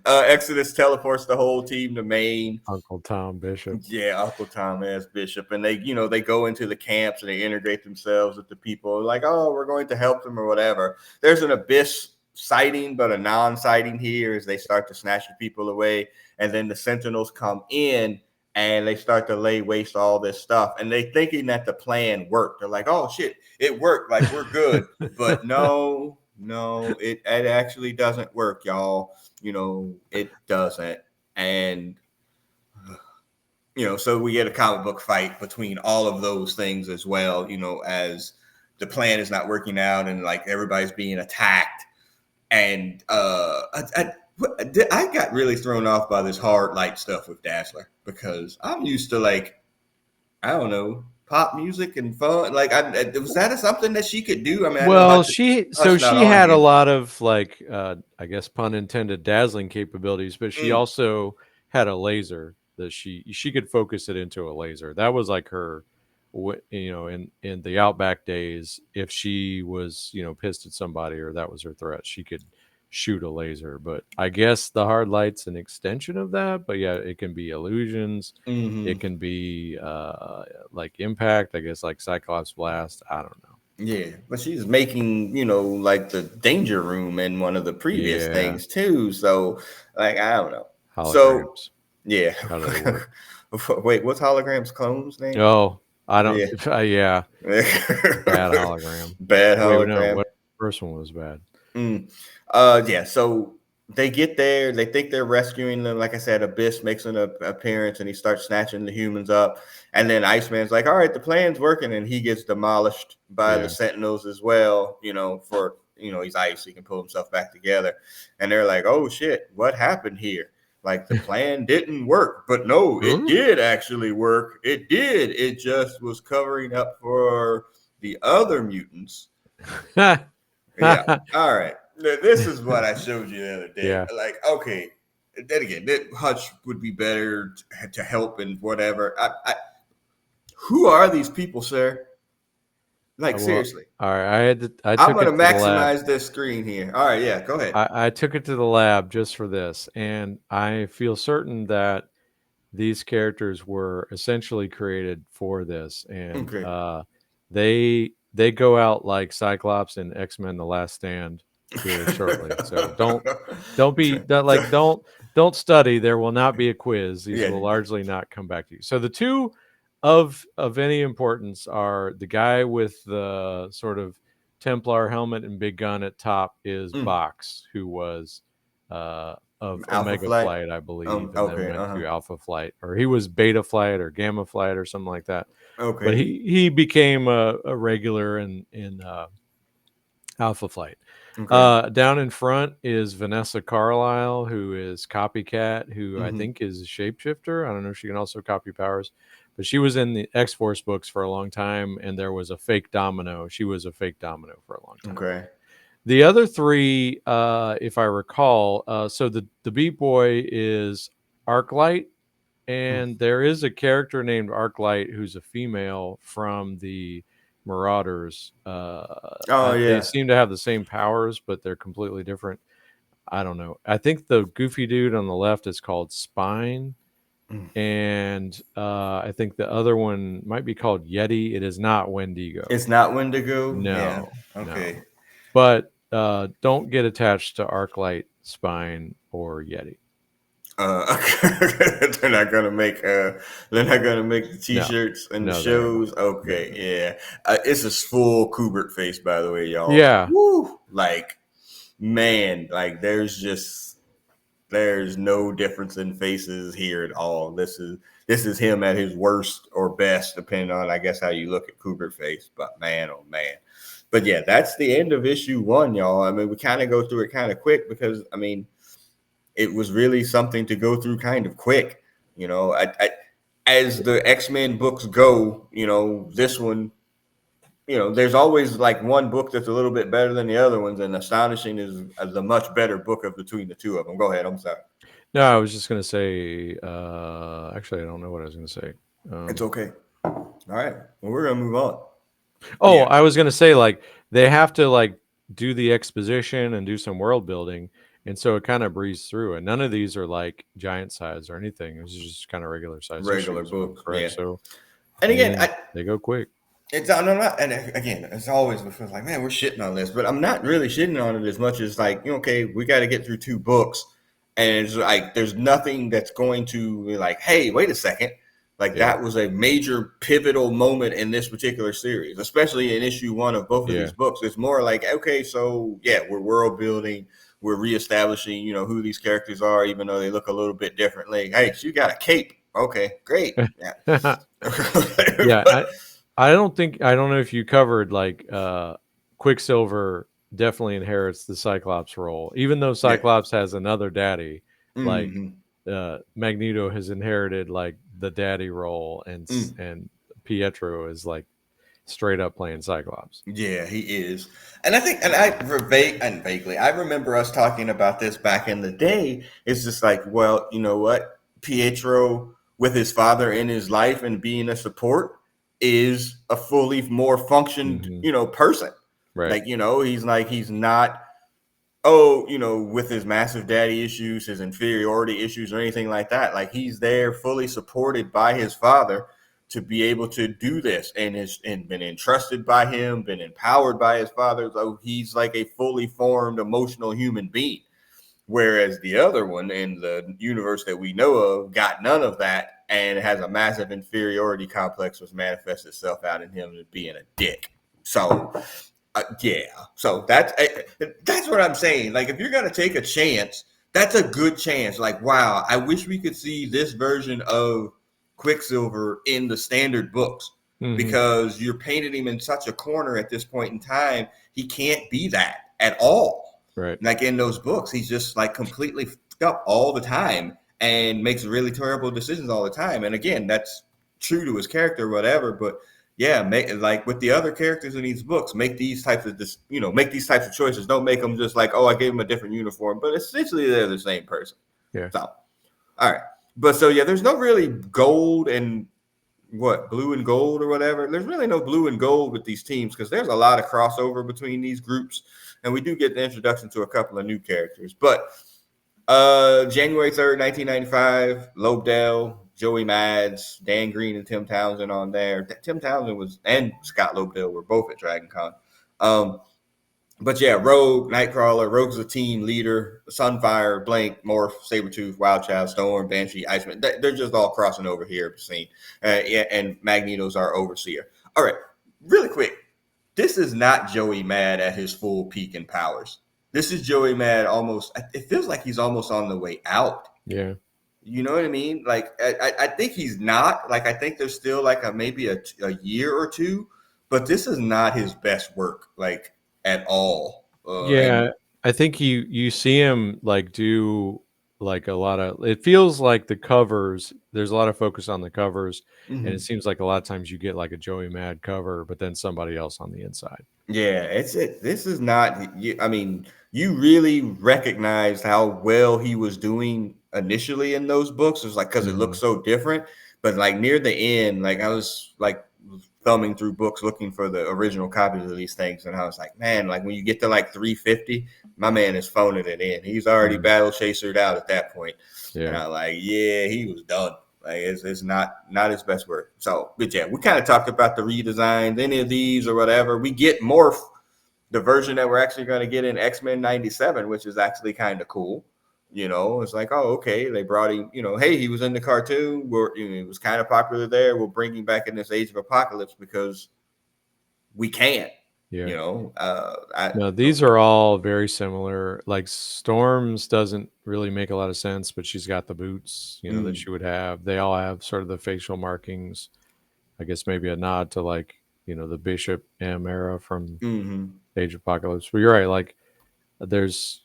Speaker 1: Exodus teleports the whole team to Maine.
Speaker 2: Uncle Tom Bishop.
Speaker 1: Yeah, Uncle Tom as Bishop. And they go into the camps and they integrate themselves with the people. Like, oh, we're going to help them or whatever. There's an Abyss sighting, but a non-sighting here as they start to snatch the people away. And then the Sentinels come in and they start to lay waste to all this stuff. And they thinking that the plan worked. They're like, oh, shit, it worked. Like, we're good. But no, it actually doesn't work, y'all. It doesn't. And so we get a comic book fight between all of those things as well, as the plan is not working out and like everybody's being attacked. And I got really thrown off by this hard light stuff with Dazzler because I'm used to like, I don't know, pop music and fun. Like, was that something that she could do? I mean, I know
Speaker 2: Well,
Speaker 1: Hut's not
Speaker 2: she
Speaker 1: on
Speaker 2: had a
Speaker 1: here.
Speaker 2: lot of like I guess pun intended dazzling capabilities, but she
Speaker 1: Mm,
Speaker 2: also had a laser that she could focus it into a laser. That was like her in the Outback days, if she was, pissed at somebody or that was her threat, she could shoot a laser. But I guess the hard light's an extension of that, but yeah, it can be illusions.
Speaker 1: hmm
Speaker 2: It can be like impact, I guess, like Cyclops blast. I don't know.
Speaker 1: Yeah, but she's making, like the danger room in one of the previous
Speaker 2: Yeah,
Speaker 1: things too. So, like, I don't know. So,
Speaker 2: holograms.
Speaker 1: yeah.
Speaker 2: How do they work?
Speaker 1: Wait, what's Hologram's clone's name?
Speaker 2: Oh, I don't.
Speaker 1: Yeah.
Speaker 2: Yeah, bad hologram.
Speaker 1: Bad
Speaker 2: Wait, no,
Speaker 1: hologram.
Speaker 2: what first one was bad?
Speaker 1: Mm. Yeah. So they get there. They think they're rescuing them. Like I said, Abyss makes an appearance and he starts snatching the humans up. And then Iceman's like, "All right, the plan's working," and he gets demolished by the
Speaker 2: Yeah.
Speaker 1: Sentinels as well. For he's ice, he can pull himself back together. And they're like, "Oh shit, what happened here?" Like the plan didn't work, but no, it
Speaker 2: Huh?
Speaker 1: did actually work. It did. It just was covering up for the other mutants. Yeah. All right. This is what I showed you the other day.
Speaker 2: Yeah.
Speaker 1: Like, okay. Then again, that Hutch would be better to help and whatever. Who are these people, sir? Like,
Speaker 2: Well,
Speaker 1: seriously.
Speaker 2: all right. I
Speaker 1: I'm
Speaker 2: took
Speaker 1: going to
Speaker 2: it to the lab.
Speaker 1: maximize this screen here. All right. Yeah. Go ahead.
Speaker 2: I took it to the lab just for this, and I feel certain that these characters were essentially created for this, and
Speaker 1: Okay.
Speaker 2: they go out like Cyclops and X-Men: The Last Stand here shortly. So don't be don't study. There will not be a quiz. These
Speaker 1: Yeah.
Speaker 2: will largely not come back to you. So the two of any importance are the guy with the sort of Templar helmet and big gun at top is Box, who was of
Speaker 1: Alpha
Speaker 2: Omega
Speaker 1: Flight.
Speaker 2: Flight, I believe, and then
Speaker 1: Okay.
Speaker 2: went to Alpha Flight, or he was Beta Flight or Gamma Flight or something like that. But
Speaker 1: Okay.
Speaker 2: he became a regular in Alpha Flight.
Speaker 1: Okay.
Speaker 2: Down in front is Vanessa Carlisle, who is Copycat, who I
Speaker 1: Mm-hmm.
Speaker 2: think is a shapeshifter. I don't know if she can also copy powers, but she was in the X Force books for a long time, and there was a fake Domino. She was a fake Domino for a long time.
Speaker 1: Okay.
Speaker 2: The other three, if I recall, so the Beat Boy is Arclight, and there is a character named Arclight who's a female from the Marauders.
Speaker 1: Oh,
Speaker 2: They
Speaker 1: yeah.
Speaker 2: seem to have the same powers, but they're completely different. I don't know. I think the goofy dude on the left is called Spine, and I think the other one might be called Yeti. It is not Wendigo.
Speaker 1: It's not Wendigo. Yeah.
Speaker 2: No,
Speaker 1: Okay.
Speaker 2: no. But don't get attached to Arclight, Spine, or Yeti.
Speaker 1: They're not gonna make the
Speaker 2: No,
Speaker 1: t-shirts and the
Speaker 2: no, they are not.
Speaker 1: shows. Okay, yeah, it's a full Kubert face, by the way, y'all.
Speaker 2: Yeah,
Speaker 1: Woo! Like, man, like there's no difference in faces here at all. This is him at his worst or best, depending on, I guess, how you look at Kubert face. But man, oh man. But yeah, that's the end of issue 1, y'all. I mean, we kind of go through it kind of quick because, I mean, it was really something to go through kind of quick. As the X-Men books go, this one, there's always like one book that's a little bit better than the other ones, and Astonishing is the much better book of between the two of them. Go ahead. I'm sorry.
Speaker 2: no, I was just going to say, actually, I don't know what I was going to say.
Speaker 1: It's okay. All right. Well, we're going to move on.
Speaker 2: Oh,
Speaker 1: Yeah.
Speaker 2: I was going to say, like, they have to, like, do the exposition and do some world building. And so it kind of breezed through. And none of these are, like, giant size or anything. It was just kind of regular size
Speaker 1: Regular
Speaker 2: issues, if I'm
Speaker 1: books.
Speaker 2: correct.
Speaker 1: Yeah.
Speaker 2: So,
Speaker 1: And
Speaker 2: I
Speaker 1: again,
Speaker 2: mean, they go quick.
Speaker 1: it's I'm not, and again, it's always feels like, man, we're shitting on this, but I'm not really shitting on it as much as like, okay, we got to get through 2 books, and it's like there's nothing that's going to be like, hey, wait a second, like that was a major pivotal moment in this particular series, especially in issue 1 of both of these books. It's more like, okay, so yeah, we're world building, we're reestablishing, you know, who these characters are, even though they look a little bit differently. Hey, she got a cape. Okay, great. Yeah.
Speaker 2: Yeah,
Speaker 1: But,
Speaker 2: I don't think, I don't know if you covered like Quicksilver definitely inherits the Cyclops role, even though
Speaker 1: yeah.
Speaker 2: Cyclops has another daddy. Like
Speaker 1: Hmm.
Speaker 2: Magneto has inherited like the daddy role,
Speaker 1: Mm.
Speaker 2: and Pietro is like straight up playing Cyclops.
Speaker 1: Yeah, he is. And I think, and vaguely, I remember us talking about this back in the day. It's just like, well, you know what? Pietro, with his father in his life and being a support, is a fully more functioned,
Speaker 2: Hmm.
Speaker 1: you know, person.
Speaker 2: Right.
Speaker 1: Like, you know, he's like, he's not, oh, you know, with his massive daddy issues, his inferiority issues, or anything like that. Like he's there fully supported by his father to be able to do this, and been entrusted by him, been empowered by his father. So he's like a fully formed emotional human being. Whereas the other one in the universe that we know of got none of that and has a massive inferiority complex, which manifests itself out in him as being a dick. So yeah, so that's what I'm saying. Like, if you're gonna take a chance, that's a good chance. Like, wow, I wish we could see this version of Quicksilver in the standard books,
Speaker 2: Hmm.
Speaker 1: because you're painting him in such a corner at this point in time. He can't be that at all.
Speaker 2: Right.
Speaker 1: Like in those books, he's just like completely fucked up all the time and makes really terrible decisions all the time. And again, that's true to his character, whatever. But yeah, make like with the other characters in these books, make these types of make these types of choices. Don't make them just like, oh, I gave him a different uniform, but essentially they're the same person.
Speaker 2: Yeah.
Speaker 1: So, all right, but so yeah, there's no really gold and what blue and gold or whatever. There's really no blue and gold with these teams because there's a lot of crossover between these groups, and we do get the introduction to a couple of new characters. But January 3rd, 1995, Lobdell, Joey Mads, Dan Green, and Tim Townsend on there. Tim Townsend and Scott Lobdell were both at Dragon Con. But yeah, Rogue, Nightcrawler, Rogue's a team leader, Sunfire, Blink, Morph, Sabretooth, Wildchild, Storm, Banshee, Iceman. They're just all crossing over here at the scene. Yeah, and Magneto's our overseer. All right, really quick. This is not Joey Mad at his full peak in powers. This is Joey Mad almost, it feels like he's almost on the way out.
Speaker 2: Yeah.
Speaker 1: You know what I mean? Like, I think he's not. Like, I think there's still like maybe a year or two, but this is not his best work, like, at all.
Speaker 2: Yeah,
Speaker 1: And
Speaker 2: I think you see him like do like a lot of, it feels like the covers, there's a lot of focus on the covers, and it
Speaker 1: mhm.
Speaker 2: seems like a lot of times you get like a Joey Mad cover but then somebody else on the inside.
Speaker 1: Yeah, it's it. This is not. I mean, you really recognized how well he was doing initially in those books. It's like because it
Speaker 2: Hmm.
Speaker 1: looks so different, but like near the end, like I was like thumbing through books looking for the original copies of these things, and I was like, man, like when you get to like 350, my man is phoning it in. He's already
Speaker 2: Hmm.
Speaker 1: battle chasered out at that point, and
Speaker 2: Yeah.
Speaker 1: I was like, yeah, he was done. Like it's not his best work. So, but yeah, we kind of talked about the redesigns, any of these or whatever. We get Morph, the version that we're actually going to get in X-Men 97, which is actually kind of cool. You know, it's like, oh, okay, they brought him, you know, hey, he was in the cartoon, he was kind of popular there. We'll bring him back in this Age of Apocalypse because we can,
Speaker 2: Yeah.
Speaker 1: you know.
Speaker 2: No, these are all very similar. Like Storms doesn't really make a lot of sense, but she's got the boots, that
Speaker 1: mm,
Speaker 2: she would have. They all have sort of the facial markings. I guess maybe a nod to like, the Bishop M era from
Speaker 1: mm-hmm,
Speaker 2: Age of Apocalypse. But you're right, like there's,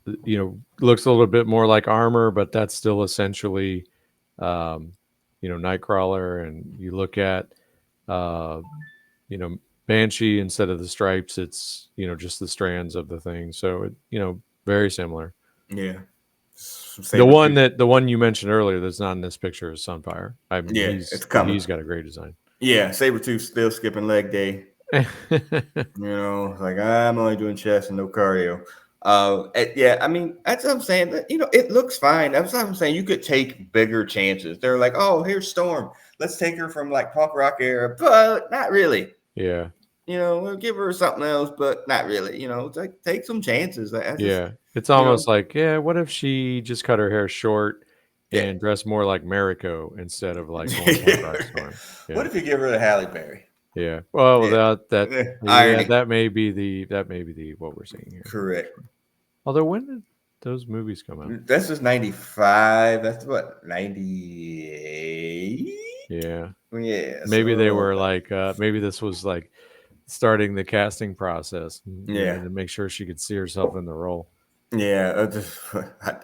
Speaker 2: looks a little bit more like armor, but that's still essentially um, Nightcrawler. And you look at uh, Banshee, instead of the stripes, it's just the strands of the thing. So very similar.
Speaker 1: yeah,
Speaker 2: The
Speaker 1: saber
Speaker 2: one
Speaker 1: tooth.
Speaker 2: that the one you mentioned earlier that's not in this picture is Sunfire. I mean,
Speaker 1: Yeah, it's coming.
Speaker 2: he's got a great design.
Speaker 1: Yeah, saber tooth still skipping leg day. You know, it's like I'm only doing chest and no cardio. Yeah, I mean that's what I'm saying. That, it looks fine. That's what I'm saying. You could take bigger chances. They're like, oh, here's Storm. Let's take her from like punk rock era, but not really.
Speaker 2: Yeah,
Speaker 1: We'll give her something else, but not really. It's like take some chances. That's just,
Speaker 2: yeah. It's
Speaker 1: you know,
Speaker 2: almost like, yeah, what if she just cut her hair short
Speaker 1: yeah.
Speaker 2: and dressed more like Mariko instead of like more punk rock Storm?
Speaker 1: What
Speaker 2: Yeah,
Speaker 1: if you give her the Halle Berry?
Speaker 2: yeah. Well,
Speaker 1: Yeah,
Speaker 2: that
Speaker 1: irony.
Speaker 2: that may be the what we're seeing here.
Speaker 1: Correct.
Speaker 2: Although when did those movies come out?
Speaker 1: That's just 95. That's what, 98?
Speaker 2: Yeah.
Speaker 1: Yeah,
Speaker 2: Maybe they
Speaker 1: so
Speaker 2: were like maybe this was like starting the casting process,
Speaker 1: yeah.
Speaker 2: to make sure she could see herself in the role.
Speaker 1: Yeah,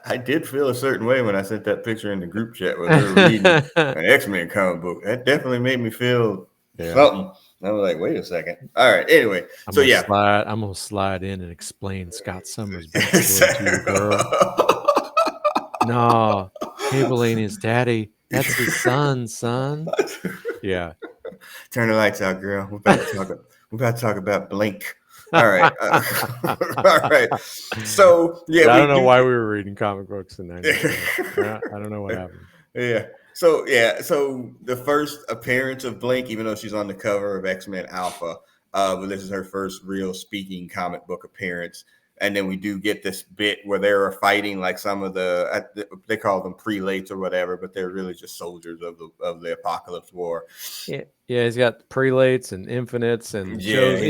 Speaker 1: I did feel a certain way when I sent that picture in the group chat with her reading an X-Men comic book. That definitely made me feel
Speaker 2: Yeah.
Speaker 1: something. I was like, wait a second. All right. Anyway, so yeah.
Speaker 2: I'm gonna slide in and explain Scott Summers' backstory to you, girl. No, Cable ain't his daddy. That's his son. Yeah.
Speaker 1: Turn the lights out, girl. We're about to talk. We're about to talk about Blink. All right. All right. So yeah,
Speaker 2: I
Speaker 1: we
Speaker 2: don't know
Speaker 1: do
Speaker 2: why
Speaker 1: get.
Speaker 2: we were reading comic books in '97. I don't know what happened.
Speaker 1: So the first appearance of Blink, even though she's on the cover of X-Men Alpha, but this is her first real speaking comic book appearance. And then we do get this bit where they're fighting like some of they call them prelates or whatever, but they're really just soldiers of the Apocalypse War.
Speaker 2: Yeah, he's got prelates and infinites and
Speaker 1: Yeah,
Speaker 2: chosen.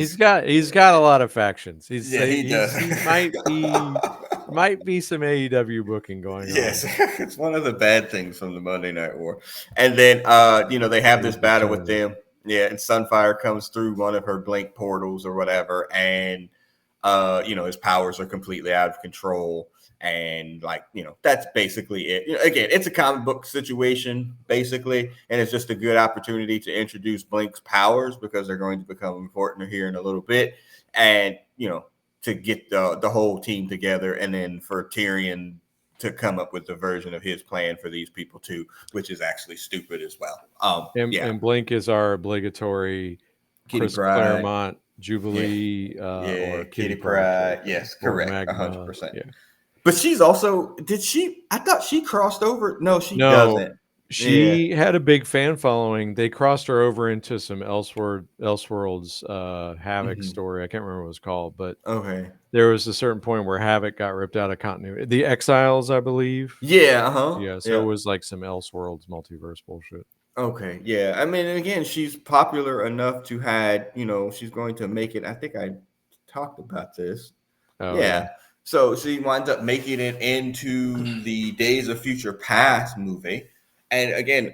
Speaker 2: He's got a lot of factions.
Speaker 1: he does.
Speaker 2: He might be some AEW booking going
Speaker 1: Yes,
Speaker 2: on.
Speaker 1: it's one of the bad things from the Monday Night War. And then they have this
Speaker 2: He's the
Speaker 1: battle with
Speaker 2: chosen.
Speaker 1: them. Yeah, and Sunfire comes through one of her blink portals or whatever, and his powers are completely out of control. And that's basically it. Again, it's a comic book situation, basically, and it's just a good opportunity to introduce Blink's powers because they're going to become important here in a little bit. And to get the whole team together, and then for Tyrion to come up with the version of his plan for these people too, which is actually stupid as well.
Speaker 2: And Blink is our obligatory
Speaker 1: Kitty
Speaker 2: Chris
Speaker 1: Pryde,
Speaker 2: Claremont
Speaker 1: yeah,
Speaker 2: Jubilee
Speaker 1: yeah,
Speaker 2: or Kitty
Speaker 1: Kitty
Speaker 2: Pryde
Speaker 1: Pryde,
Speaker 2: character
Speaker 1: yes,
Speaker 2: or
Speaker 1: correct,
Speaker 2: Magma.
Speaker 1: 100%.
Speaker 2: Yeah.
Speaker 1: But she's also did she? I thought she crossed over. No, she
Speaker 2: No,
Speaker 1: doesn't. Yeah.
Speaker 2: she had a big fan following. They crossed her over into some Elseworlds Havoc
Speaker 1: Mm-hmm.
Speaker 2: story. I can't remember what it was called, but
Speaker 1: Okay.
Speaker 2: there was a certain point where Havoc got ripped out of continuity. The Exiles, I believe.
Speaker 1: Yeah. Uh huh.
Speaker 2: Yeah, so it
Speaker 1: Yeah.
Speaker 2: was like some Elseworlds multiverse bullshit.
Speaker 1: Okay. Yeah. I mean, again, she's popular enough to had. She's going to make it. I think I talked about this.
Speaker 2: Oh yeah.
Speaker 1: Yeah. So she winds up making it into the Days of Future Past movie. And again,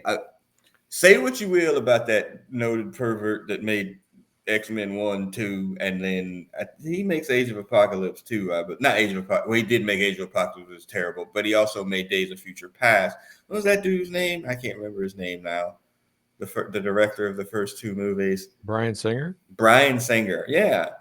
Speaker 1: say what you will about that noted pervert that made X-Men 1, 2, and then he makes Age of Apocalypse 2, but not Age of Apocalypse. Well, he did make Age of Apocalypse, it was terrible, but he also made Days of Future Past. What was that dude's name? I can't remember his name now. The director of the first two movies.
Speaker 2: Bryan Singer?
Speaker 1: Bryan Singer. Yeah.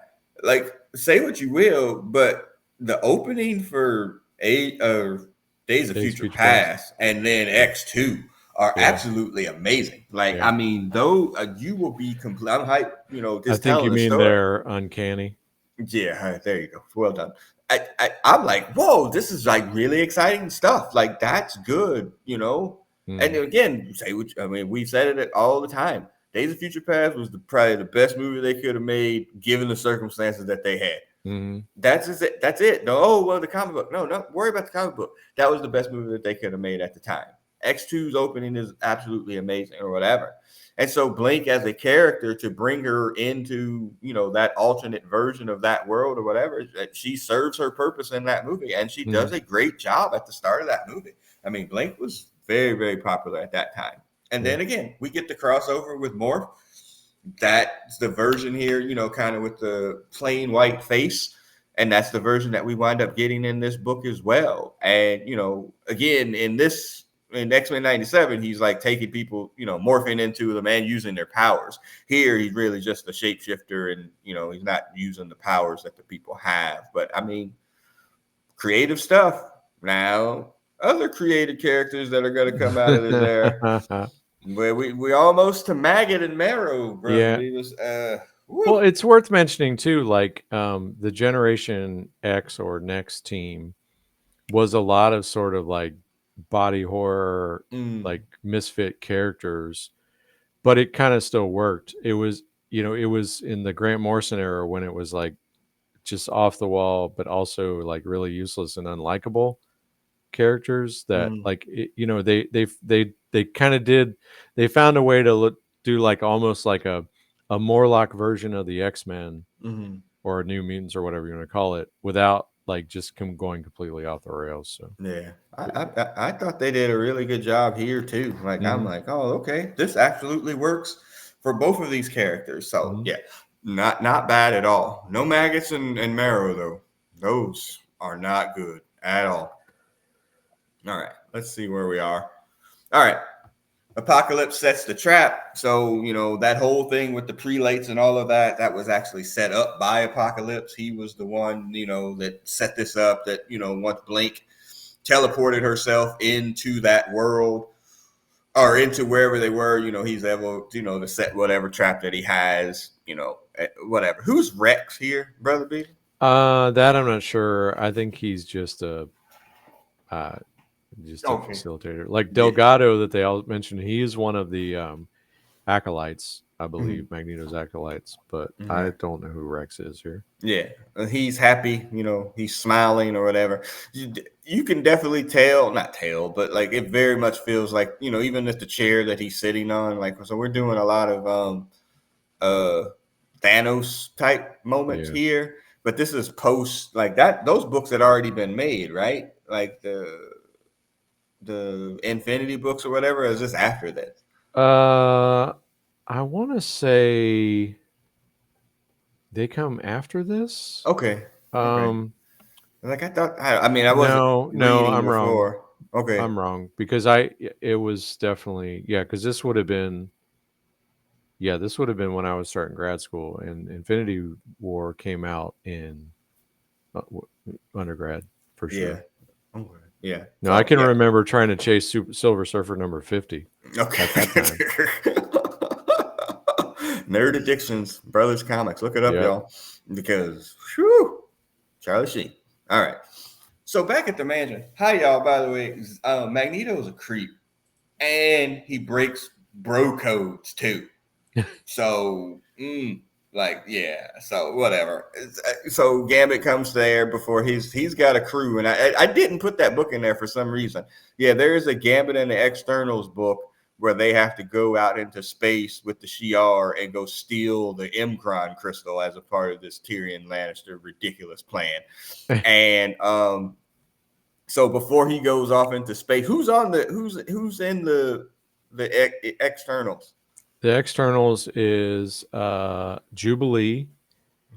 Speaker 1: Like, say what you will, but the opening for Days of Future
Speaker 2: Future Past.
Speaker 1: Past and then X2 are
Speaker 2: Yeah.
Speaker 1: absolutely amazing. Like,
Speaker 2: Yeah.
Speaker 1: I mean, though you will be complete. I'm hyped,
Speaker 2: I
Speaker 1: just
Speaker 2: think
Speaker 1: telling
Speaker 2: you
Speaker 1: the
Speaker 2: mean
Speaker 1: story.
Speaker 2: they're uncanny.
Speaker 1: Yeah, there you go. Well done. I'm like, whoa, this is like really exciting stuff. Like, that's good. And again, we said it all the time. Days of Future Past was probably the best movie they could have made given the circumstances that they had.
Speaker 2: Mm-hmm.
Speaker 1: That's it. That's it. No, the comic book. No, don't worry about the comic book. That was the best movie that they could have made at the time. X2's opening is absolutely amazing, or whatever. And so Blink as a character, to bring her into that alternate version of that world or whatever, she serves her purpose in that movie, and she does a great job at the start of that movie. I mean, Blink was very, very popular at that time. And then again, we get the crossover with Morph. That's the version here, kind of with the plain white face. And that's the version that we wind up getting in this book as well. And, again, in X-Men 97, he's like taking people, morphing into them and using their powers. Here, he's really just a shapeshifter, and, he's not using the powers that the people have. But, I mean, creative stuff. Now, other creative characters that are going to come out of this era. Where we almost to Maggot and Marrow, brother.
Speaker 2: Yeah. Well, it's worth mentioning too, like the Generation X or Next team was a lot of sort of like body horror, like misfit characters, but it kind of still worked. It was in the Grant Morrison era when it was like just off the wall, but also like really useless and unlikable characters that like they kind of they found a way to do like almost like a Morlock version of the X-Men or New Mutants or whatever you want to call it without like just going completely off the rails. So
Speaker 1: Yeah, I thought they did a really good job here too. Like I'm
Speaker 2: mhm,
Speaker 1: like, oh, okay, this absolutely works for both of these characters. So
Speaker 2: mhm.
Speaker 1: yeah, not bad at all. No maggots and marrow though. Those are not good at all. All right, let's see where we are. All right, Apocalypse sets the trap. So, that whole thing with the prelates and all of that, that was actually set up by Apocalypse. He was the one, that set this up that, once Blink teleported herself into that world or into wherever they were, he's able, to set whatever trap that he has, whatever. Who's Rex here, Brother B?
Speaker 2: That I'm not sure. I think he's uh, just a
Speaker 1: Okay.
Speaker 2: facilitator. Like
Speaker 1: Yeah.
Speaker 2: Delgado that they all mentioned, he is one of the acolytes, I believe,
Speaker 1: Mhm.
Speaker 2: Magneto's acolytes, but I
Speaker 1: Okay.
Speaker 2: don't know who Rex is here.
Speaker 1: Yeah, he's happy, he's smiling or whatever. You can definitely tell, not tell, but like it very much feels like, even at the chair that he's sitting on, like, so we're doing a lot of uh Thanos type moments
Speaker 2: Yeah.
Speaker 1: here, but this is post like that. Those books had already been made, right? Like the Infinity books or whatever. Or is this after that?
Speaker 2: Uh, I want to say they come after this.
Speaker 1: Okay, okay.
Speaker 2: Um,
Speaker 1: Like I thought. I mean, I wasn't
Speaker 2: no,
Speaker 1: reading
Speaker 2: I'm wrong.
Speaker 1: before. Okay.
Speaker 2: I'm wrong because it was definitely, yeah, because this would have been, yeah, this would have been when I was starting grad school, and Infinity War came out in undergrad for
Speaker 1: Yeah.
Speaker 2: sure.
Speaker 1: Okay. Yeah.
Speaker 2: No, I
Speaker 1: So
Speaker 2: can
Speaker 1: yeah.
Speaker 2: remember trying to chase Silver Surfer number 50
Speaker 1: Okay.
Speaker 2: at that time.
Speaker 1: Nerd Addictions, Brothers Comics. Look it up,
Speaker 2: Yep.
Speaker 1: y'all. Because, whew, Charlie Sheen. All right. So back at the mansion. Hi, y'all. By the way, Magneto is a creep. And he breaks bro codes, too. So, yeah. So whatever. So Gambit comes there before he's got a crew, and I didn't put that book in there for some reason. Yeah, there is a Gambit and the Externals book where they have to go out into space with the Shi'ar and go steal the Mkron crystal as a part of this Tyrion Lannister ridiculous plan. And so before he goes off into space, who's in the Externals?
Speaker 2: The externals is Jubilee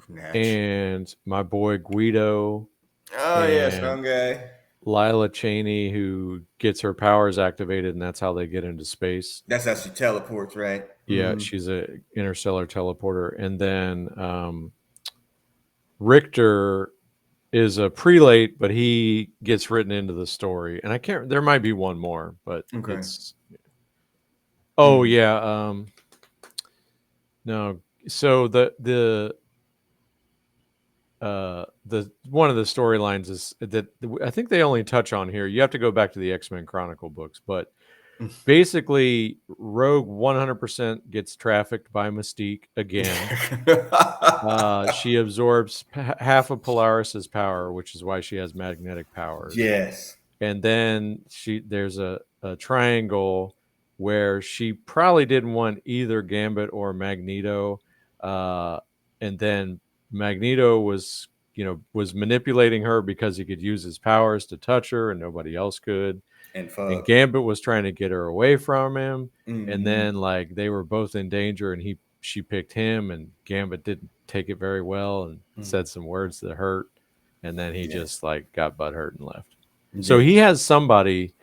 Speaker 1: Natch.
Speaker 2: and my boy Guido
Speaker 1: Oh yeah,
Speaker 2: and
Speaker 1: strong guy.
Speaker 2: Lila Cheney, who gets her powers activated, and that's how they get into space.
Speaker 1: That's how she teleports, right?
Speaker 2: Yeah,
Speaker 1: Mm-hmm.
Speaker 2: she's a interstellar teleporter, and then Richter is a prelate, but he gets written into the story. And I can't. There might be one more, but
Speaker 1: Okay.
Speaker 2: it's. Oh
Speaker 1: Mm.
Speaker 2: yeah. No. So the one of the storylines is that I think they only touch on here. You have to go back to the X-Men Chronicle books, but basically Rogue 100% gets trafficked by Mystique again. She absorbs half of Polaris's power, which is why she has magnetic powers.
Speaker 1: Yes.
Speaker 2: And then there's a triangle where she probably didn't want either Gambit or Magneto, and then Magneto was manipulating her because he could use his powers to touch her and nobody else could,
Speaker 1: And
Speaker 2: and
Speaker 1: fuck.
Speaker 2: Gambit was trying to get her away from him, and
Speaker 1: Mm-hmm.
Speaker 2: then like they were both in danger, and she picked him, and Gambit didn't take it very well and
Speaker 1: Mm.
Speaker 2: said some words that hurt, and then he
Speaker 1: Yeah.
Speaker 2: just like got butthurt and left. So
Speaker 1: Yeah.
Speaker 2: he has somebody,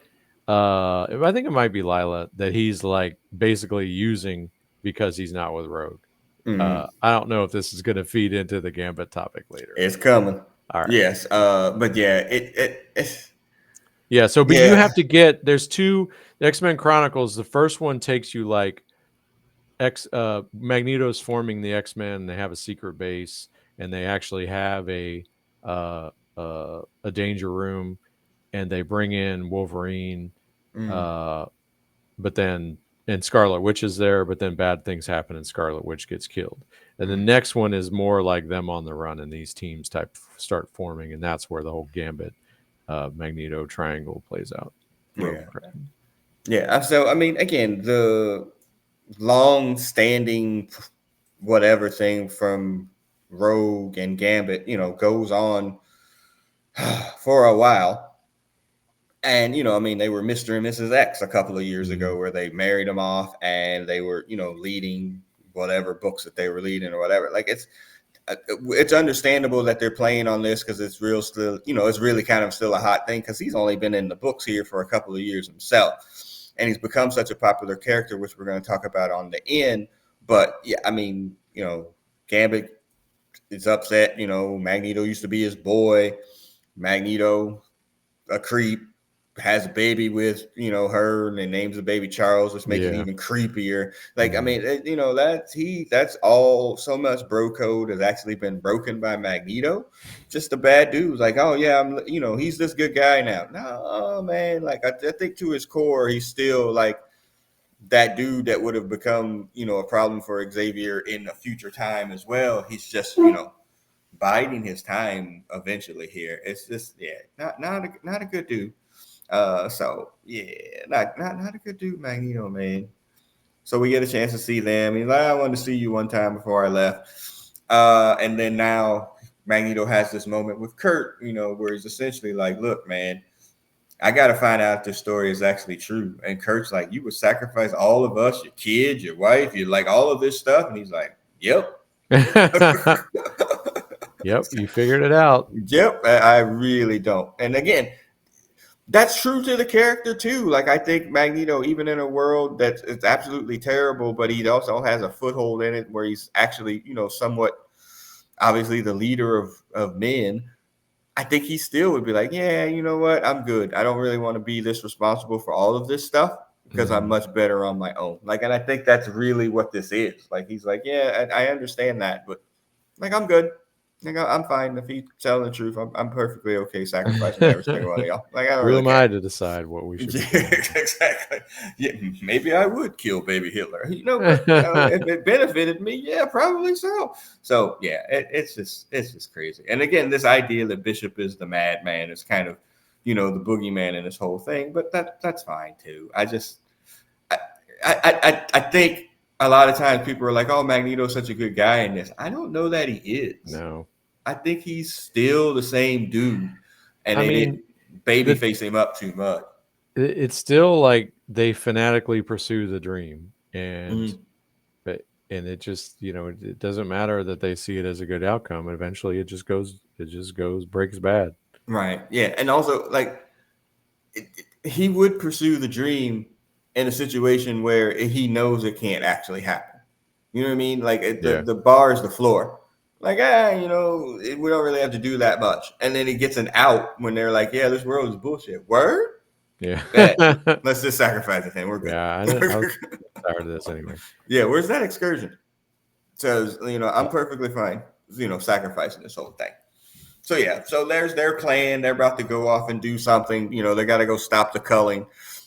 Speaker 2: I think it might be Lila, that he's like basically using because he's not with Rogue.
Speaker 1: Mm.
Speaker 2: I don't know if this is going to feed into the Gambit topic later.
Speaker 1: It's coming.
Speaker 2: All right.
Speaker 1: Yes. But yeah, it's
Speaker 2: Yeah. So, but you
Speaker 1: yeah.
Speaker 2: have to get, there's two X-Men Chronicles. The first one takes you like Magneto's forming the X-Men. They have a secret base, and they actually have a danger room, and they bring in Wolverine.
Speaker 1: Mm.
Speaker 2: Uh, but then and Scarlet Witch is there, but then bad things happen and Scarlet Witch gets killed. And the
Speaker 1: Mm.
Speaker 2: next one is more like them on the run, and these teams type start forming, and that's where the whole Gambit Magneto triangle plays out. Rogue
Speaker 1: Yeah.
Speaker 2: triangle.
Speaker 1: Yeah. So I mean, again, the long-standing whatever thing from Rogue and Gambit, goes on for a while. And, I mean, they were Mr. and Mrs. X a couple of years ago where they married him off and they were, leading whatever books that they were leading or whatever. Like it's understandable that they're playing on this because it's real still, it's really kind of still a hot thing because he's only been in the books here for a couple of years himself. And he's become such a popular character, which we're going to talk about on the end. But yeah, I mean, Gambit is upset. Magneto used to be his boy. Magneto, a creep, has a baby with her and names the baby Charles, which makes it even creepier. Like I mean, that's all. So much bro code has actually been broken by Magneto. Just a bad dude. Like, oh yeah, he's this good guy now. No, man. Like I think to his core, he's still like that dude that would have become a problem for Xavier in a future time as well. He's just biding his time eventually here. It's just not a good dude. So yeah, not a good dude, Magneto, man. So we get a chance to see them. He's like, I wanted to see you one time before I left. And then now Magneto has this moment with Kurt, where he's essentially like, look, man, I got to find out if this story is actually true. And Kurt's like, you would sacrifice all of us, your kids, your wife, you like all of this stuff. And he's like, yep.
Speaker 2: Yep, you figured it out.
Speaker 1: Yep, I really don't. And again, that's true to the character too. Like I think Magneto, even in a world that's it's absolutely terrible, but he also has a foothold in it where he's actually, somewhat obviously the leader of men. I think he still would be like, yeah, you know what? I'm good. I don't really want to be this responsible for all of this stuff because I'm much better on my own. Like, and I think that's really what this is. Like, he's like, yeah, I understand that, but like, I'm good. Like, I'm fine. If he's telling the truth, I'm perfectly okay sacrificing every single one of y'all. Like, I don't
Speaker 2: Who
Speaker 1: really
Speaker 2: am
Speaker 1: care.
Speaker 2: I to decide what we should be doing?
Speaker 1: Exactly. Yeah, maybe I would kill baby Hitler. But if it benefited me, yeah, probably so. So yeah, it's just crazy. And again, this idea that Bishop is the madman is kind of, the boogeyman in this whole thing. But that's fine too. I think a lot of times people are like, "Oh, Magneto's such a good guy in this." I don't know that he is.
Speaker 2: No,
Speaker 1: I think he's still the same dude, and
Speaker 2: I
Speaker 1: they
Speaker 2: mean,
Speaker 1: didn't babyface him up too much.
Speaker 2: it's still like they fanatically pursue the dream, and it just it doesn't matter that they see it as a good outcome. Eventually, it just goes breaks bad.
Speaker 1: Right. Yeah. And also, like, he would pursue the dream in a situation where he knows it can't actually happen. You know what I mean? Like, the bar is the floor. Like, we don't really have to do that much. And then he gets an out when they're like, yeah, this world is bullshit. Word?
Speaker 2: Yeah.
Speaker 1: Let's just sacrifice the thing. We're good.
Speaker 2: Yeah, I was tired of this anyway.
Speaker 1: Yeah, where's that excursion? Says, I'm perfectly fine, sacrificing this whole thing. So yeah, so there's their plan. They're about to go off and do something. They got to go stop the culling.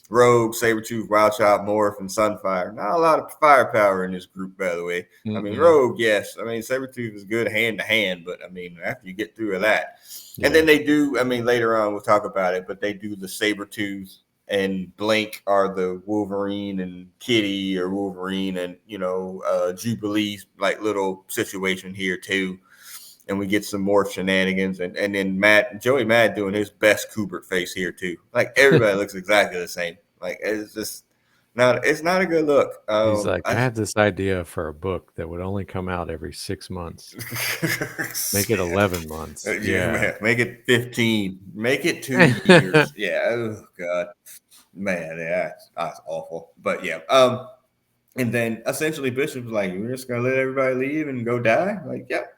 Speaker 1: Rogue, Sabretooth, Wildchild, Morph, and Sunfire. Not a lot of firepower in this group, by the way. I mean, Rogue, yes. I mean, Sabretooth is good hand to hand, but I mean, after you get through that. And then they do, I mean, later on we'll talk about it, but they do the Sabretooth and Blink are the Wolverine and Kitty or Wolverine and, Jubilee, like little situation here too. And we get some more shenanigans, and then Joey Mad doing his best Kubert face here too. Like everybody looks exactly the same. Like it's not a good look.
Speaker 2: He's like, I had this idea for a book that would only come out every 6 months. Make it 11 months.
Speaker 1: Yeah, man, make it 15. Make it 2 years. Yeah. Oh God, man, yeah, that's awful. But yeah. And then essentially Bishop's like, we're just gonna let everybody leave and go die. Like, yep.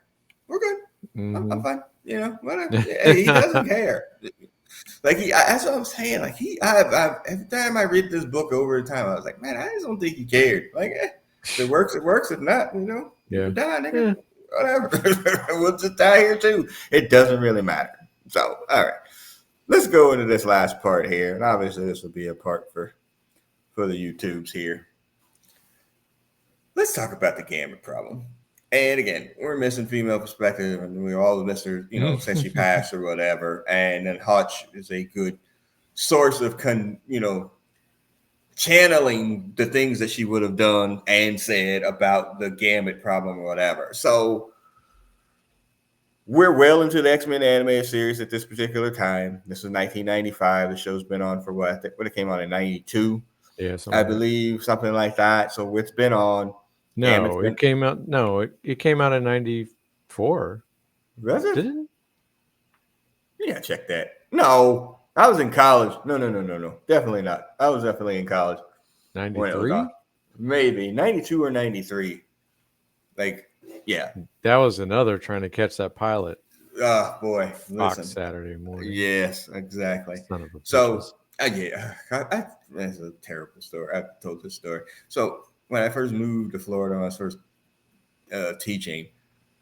Speaker 1: We're good. I'm fine. Whatever. Yeah, he doesn't care. Like that's what I'm saying. Like every time I read this book over the time, I was like, man, I just don't think he cared. Like, if it works, it works. If not, you can die, nigga. Whatever. We'll just die here too. It doesn't really matter. So, all right, let's go into this last part here, and obviously this will be a part for the YouTubes here. Let's talk about the Gambit problem. And again, we're missing female perspective, and we all miss her, since she passed or whatever. And then Hutch is a good source of, channeling the things that she would have done and said about the Gambit problem or whatever. So, we're well into the X-Men animated series at this particular time. This is 1995. The show's been on for what? I think when it came out in 92,
Speaker 2: Yeah,
Speaker 1: I
Speaker 2: something like that.
Speaker 1: believe, something like that. So it's been on. Gambit's
Speaker 2: No,
Speaker 1: been.
Speaker 2: it came out. No, it came out in '94.
Speaker 1: Was it?
Speaker 2: Did it?
Speaker 1: Yeah, check that. No, I was in college. No, no, no, no, no. Definitely not. I was definitely in college when it was on.
Speaker 2: '93.
Speaker 1: Maybe 92 or 93. Like, yeah.
Speaker 2: That was another trying to catch that pilot.
Speaker 1: Oh boy,
Speaker 2: Fox
Speaker 1: listen.
Speaker 2: Saturday morning.
Speaker 1: Yes, exactly.
Speaker 2: Son of a
Speaker 1: So,
Speaker 2: bitches.
Speaker 1: yeah, that's a terrible story. I've told this story. So, when I first moved to Florida, when I was first teaching,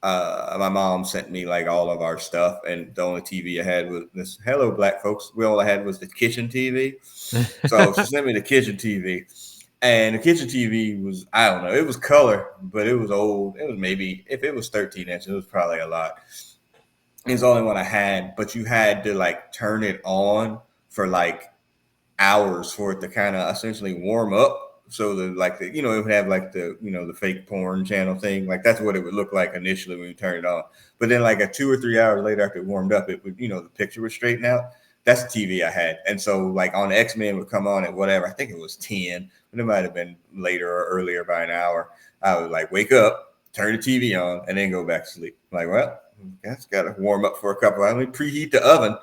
Speaker 1: my mom sent me like all of our stuff, and the only TV I had was this. Hello, black folks. We all I had was the kitchen TV. So she sent me the kitchen TV, and the kitchen TV was I don't know. It was color, but it was old. It was maybe if it was 13 inches, it was probably a lot. It's the only one I had, but you had to like turn it on for like hours for it to kind of essentially warm up. So the like the it would have like the fake porn channel thing. Like that's what it would look like initially when you turn it on. But then like a 2 or 3 hours later after it warmed up, it would the picture would straighten out. That's the TV I had. And so like on X-Men would come on at whatever, I think it was 10, but it might have been later or earlier by an hour. I would like wake up, turn the TV on, and then go back to sleep. Like, well, that's gotta warm up for a couple hours. Let me preheat the oven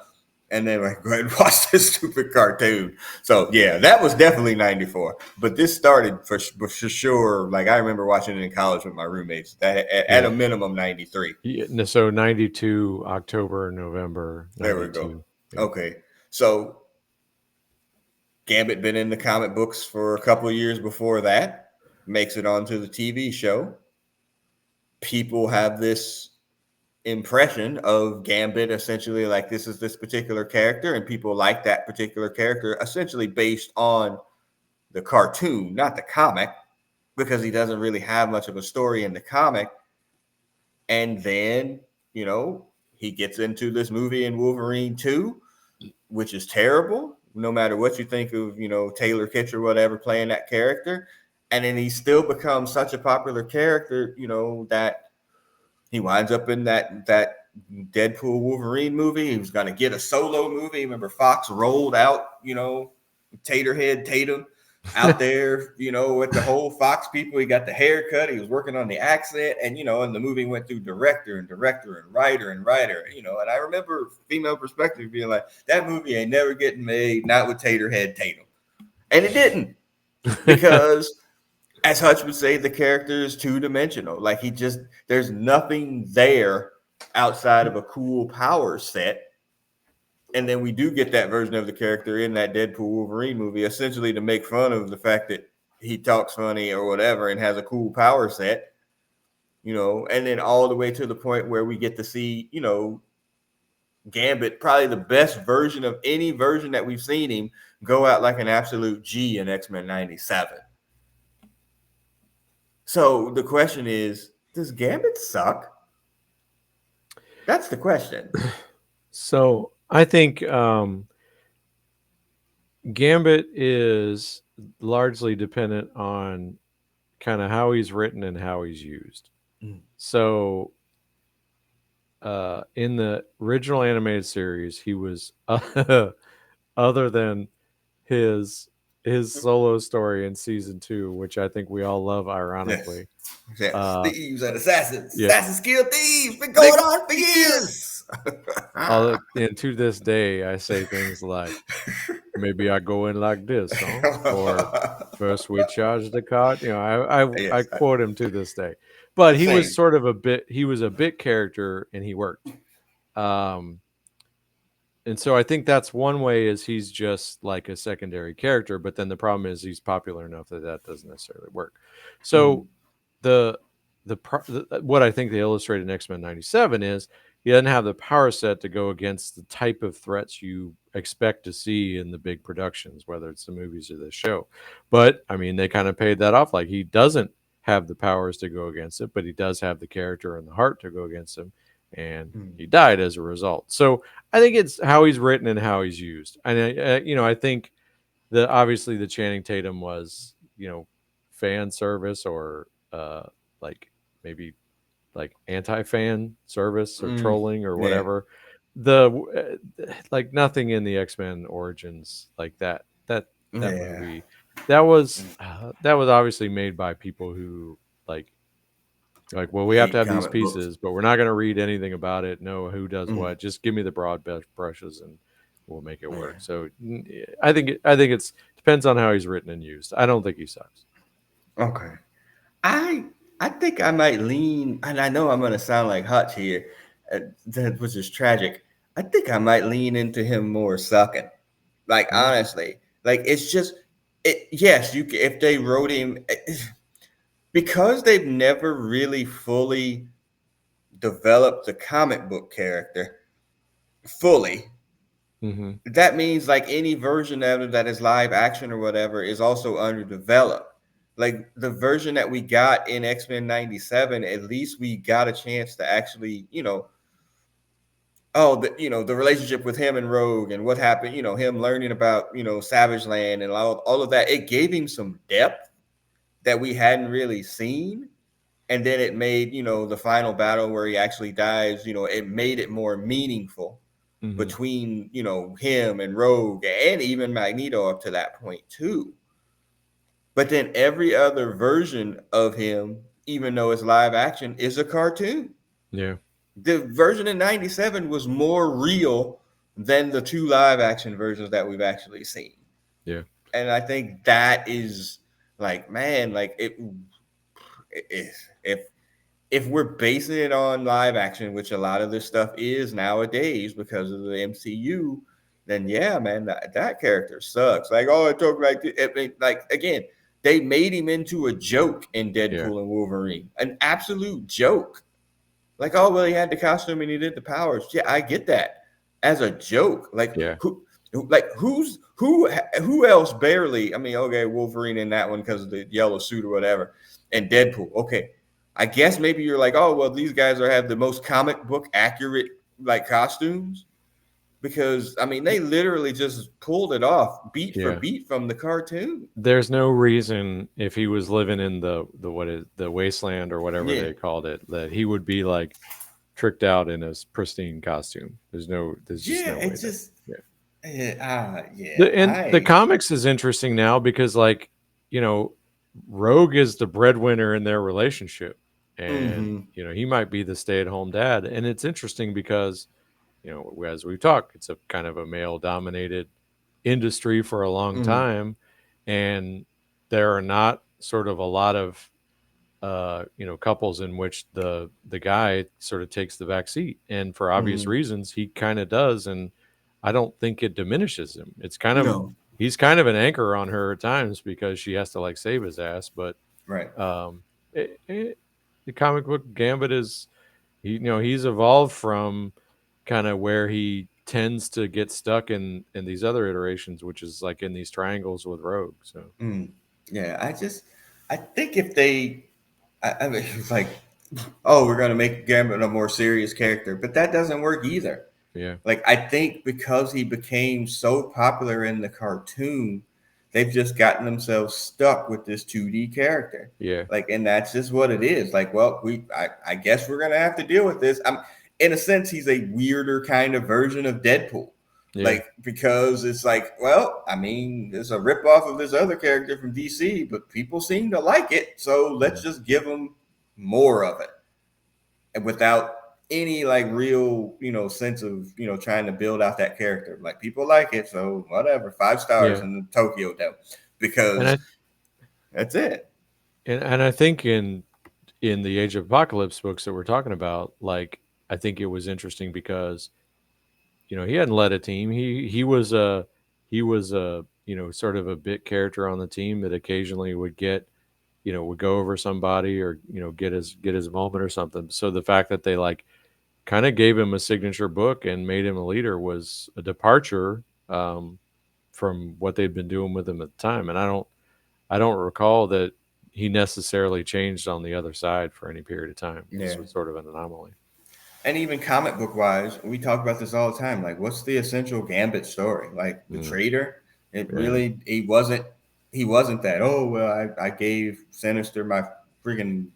Speaker 1: and then like go ahead and watch this stupid cartoon. So yeah, that was definitely 94. But this started for sure. Like I remember watching it in college with my roommates. That at
Speaker 2: Yeah.
Speaker 1: a minimum 93.
Speaker 2: Yeah, so 92 October, November
Speaker 1: There we go.
Speaker 2: 92. Yeah.
Speaker 1: Okay. So Gambit been in the comic books for a couple of years before that. Makes it onto the TV show. People have this impression of Gambit essentially like this is this particular character, and people like that particular character essentially based on the cartoon, not the comic, because he doesn't really have much of a story in the comic. And then, he gets into this movie in Wolverine 2, which is terrible, no matter what you think of, Taylor Kitsch or whatever playing that character. And then he still becomes such a popular character, that he winds up in that Deadpool Wolverine movie. He was going to get a solo movie. Remember, Fox rolled out, Taterhead Tatum out there, with the whole Fox people. He got the haircut. He was working on the accent, and and the movie went through director and writer and writer. And I remember female perspective being like, that movie ain't never getting made, not with Taterhead Tatum, and it didn't because as Hutch would say, the character is two-dimensional. Like there's nothing there outside of a cool power set. And then we do get that version of the character in that Deadpool Wolverine movie, essentially to make fun of the fact that he talks funny or whatever and has a cool power set, and then all the way to the point where we get to see, Gambit, probably the best version of any version that we've seen him, go out like an absolute G in X-Men 97. So the question is, does Gambit suck? That's the question.
Speaker 2: So I think Gambit is largely dependent on kind of how he's written and how he's used. So in the original animated series, he was other than his solo story in season 2, which I think we all love, ironically.
Speaker 1: Yes. Thieves and assassins.
Speaker 2: Yeah.
Speaker 1: Assassin's Guild thieves. Been going on for years.
Speaker 2: And to this day, I say things like, maybe I go in like this, huh? Or first we charge the card. I
Speaker 1: Yes,
Speaker 2: quote him to this day. But he was
Speaker 1: same.
Speaker 2: sort of he was a bit character, and he worked. And so I think that's one way is he's just like a secondary character, but then the problem is he's popular enough that doesn't necessarily work. So the what I think they illustrated in X-Men 97 is he doesn't have the power set to go against the type of threats you expect to see in the big productions, whether it's the movies or the show. But I mean, they kind of paid that off. Like he doesn't have the powers to go against it, but he does have the character and the heart to go against him, and he died as a result. So I think it's how he's written and how he's used. And I think obviously the Channing Tatum was fan service or like maybe like anti-fan service or trolling or
Speaker 1: Yeah.
Speaker 2: whatever. The like nothing in the X-Men Origins like that
Speaker 1: Yeah.
Speaker 2: movie that was obviously made by people who like well, we have to
Speaker 1: Hate
Speaker 2: have these
Speaker 1: comic books.
Speaker 2: pieces, but we're not going to read anything about it, know who does
Speaker 1: Mm,
Speaker 2: what. Just give me the broad brushes and we'll make it
Speaker 1: yeah.
Speaker 2: work. So I think it's depends on how he's written and used. I don't think he sucks.
Speaker 1: Okay. I I think I might lean, and I know I'm gonna sound like Hutch here, which is tragic. I think I might lean into him more sucking. Like
Speaker 2: Hmm?
Speaker 1: honestly, like it's just it. Yes, if they wrote him because they've never really fully developed the comic book character fully.
Speaker 2: Mm-hmm.
Speaker 1: That means like any version of it that is live action or whatever is also underdeveloped. Like the version that we got in X-Men 97, at least we got a chance to actually, the relationship with him and Rogue and what happened, him learning about, Savage Land and all of that. It gave him some depth that we hadn't really seen. And then it made, the final battle where he actually dies, it made it more meaningful
Speaker 2: Mm-hmm.
Speaker 1: between him and Rogue and even Magneto up to that point too. But then every other version of him, even though it's live action, is a cartoon.
Speaker 2: Yeah.
Speaker 1: The version in 97 was more real than the two live action versions that we've actually seen.
Speaker 2: Yeah.
Speaker 1: And I think that is like, man, like if if we're basing it on live action, which a lot of this stuff is nowadays because of the MCU, then yeah, man, that character sucks. Like, oh, it took like again, they made him into a joke in
Speaker 2: Yeah.
Speaker 1: Deadpool and Wolverine, an absolute joke. Like, oh well, he had the costume and he did the powers. Yeah, I get that as a joke. Like
Speaker 2: Yeah.
Speaker 1: who else barely? I mean, okay, Wolverine in that one because of the yellow suit or whatever, and Deadpool. Okay, I guess maybe you're like, oh well, these guys have the most comic book accurate like costumes because I mean they literally just pulled it off beat for
Speaker 2: Yeah.
Speaker 1: beat from the cartoon.
Speaker 2: There's no reason if he was living in the what is the wasteland or whatever
Speaker 1: Yeah,
Speaker 2: they called it that he would be like tricked out in a pristine costume. There's just
Speaker 1: yeah,
Speaker 2: no way
Speaker 1: it's
Speaker 2: that.
Speaker 1: just
Speaker 2: Yeah.
Speaker 1: yeah,
Speaker 2: And the comics is interesting now because like, you know, Rogue is the breadwinner in their relationship. And,
Speaker 1: mm-hmm,
Speaker 2: he might be the stay-at-home dad. And it's interesting because, as we talk, it's a kind of a male dominated industry for a long
Speaker 1: mm-hmm,
Speaker 2: time. And there are not sort of a lot of couples in which the guy sort of takes the back seat, and for obvious
Speaker 1: mm-hmm.
Speaker 2: reasons he kind of does, and I don't think it diminishes him. It's kind of
Speaker 1: No,
Speaker 2: he's kind of an anchor on her at times because she has to like save his ass, but
Speaker 1: right.
Speaker 2: um the comic book Gambit is he's evolved from kind of where he tends to get stuck in these other iterations, which is like in these triangles with Rogue. So
Speaker 1: Mm. Yeah, I think if I mean, it's like, oh, we're gonna make Gambit a more serious character, but that doesn't work either.
Speaker 2: yeah.
Speaker 1: Like, I think because he became so popular in the cartoon, they've just gotten themselves stuck with this 2D character.
Speaker 2: Yeah.
Speaker 1: Like, and that's just what it is. Like, well, I guess we're gonna have to deal with this. In a sense, he's a weirder kind of version of Deadpool.
Speaker 2: Yeah.
Speaker 1: Like, because it's like, well, I mean, it's a ripoff of this other character from DC, but people seem to like it, so let's
Speaker 2: Mhm.
Speaker 1: just give them more of it, and without any like real sense of trying to build out that character. Like people like it, so whatever, 5 stars
Speaker 2: Yeah.
Speaker 1: in the Tokyo Dome
Speaker 2: And
Speaker 1: because
Speaker 2: I
Speaker 1: that's it.
Speaker 2: and I think in the Age of Apocalypse books that we're talking about, like I think it was interesting because he hadn't led a team. He was a sort of a bit character on the team that occasionally would would go over somebody or get his moment or something. So the fact that they like kind of gave him a signature book and made him a leader was a departure from what they'd been doing with him at the time. And I don't recall that he necessarily changed on the other side for any period of time. This
Speaker 1: Yeah.
Speaker 2: was sort of an anomaly.
Speaker 1: And even comic book wise, we talk about this all the time. Like, what's the essential Gambit story? Like the
Speaker 2: Mm,
Speaker 1: traitor, it
Speaker 2: yeah.
Speaker 1: really he wasn't that. Oh well, I gave Sinister my freaking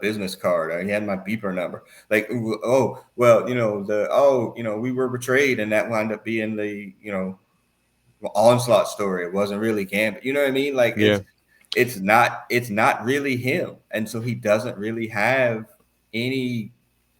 Speaker 1: business card. He had my beeper number. Like, oh well, we were betrayed, and that wound up being the onslaught story. It wasn't really Gambit. You know what I mean? Like
Speaker 2: Yeah.
Speaker 1: it's not really him, and so he doesn't really have any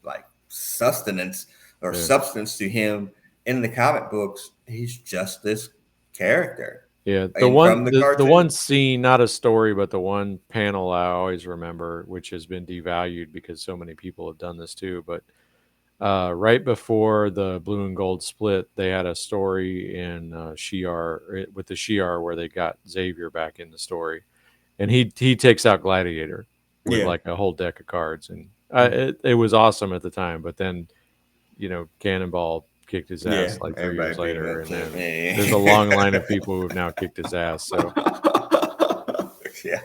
Speaker 1: like sustenance or
Speaker 2: Yeah.
Speaker 1: substance to him in the comic books. He's just this character,
Speaker 2: Yeah,
Speaker 1: and from the
Speaker 2: the one
Speaker 1: cartoon.
Speaker 2: scene, not a story, but the one panel I always remember, which has been devalued because so many people have done this too. But right before the blue and gold split, they had a story in Shi'ar with the Shi'ar where they got Xavier back in the story, and he takes out Gladiator with
Speaker 1: Yeah.
Speaker 2: like a whole deck of cards, and
Speaker 1: Mm.
Speaker 2: it was awesome at the time. But then Cannonball kicked his
Speaker 1: Yeah,
Speaker 2: ass like 3 years
Speaker 1: everybody beat him
Speaker 2: later,
Speaker 1: up
Speaker 2: and
Speaker 1: too.
Speaker 2: then there's a long line of
Speaker 1: Man.
Speaker 2: people who have now kicked his ass. So
Speaker 1: Yeah.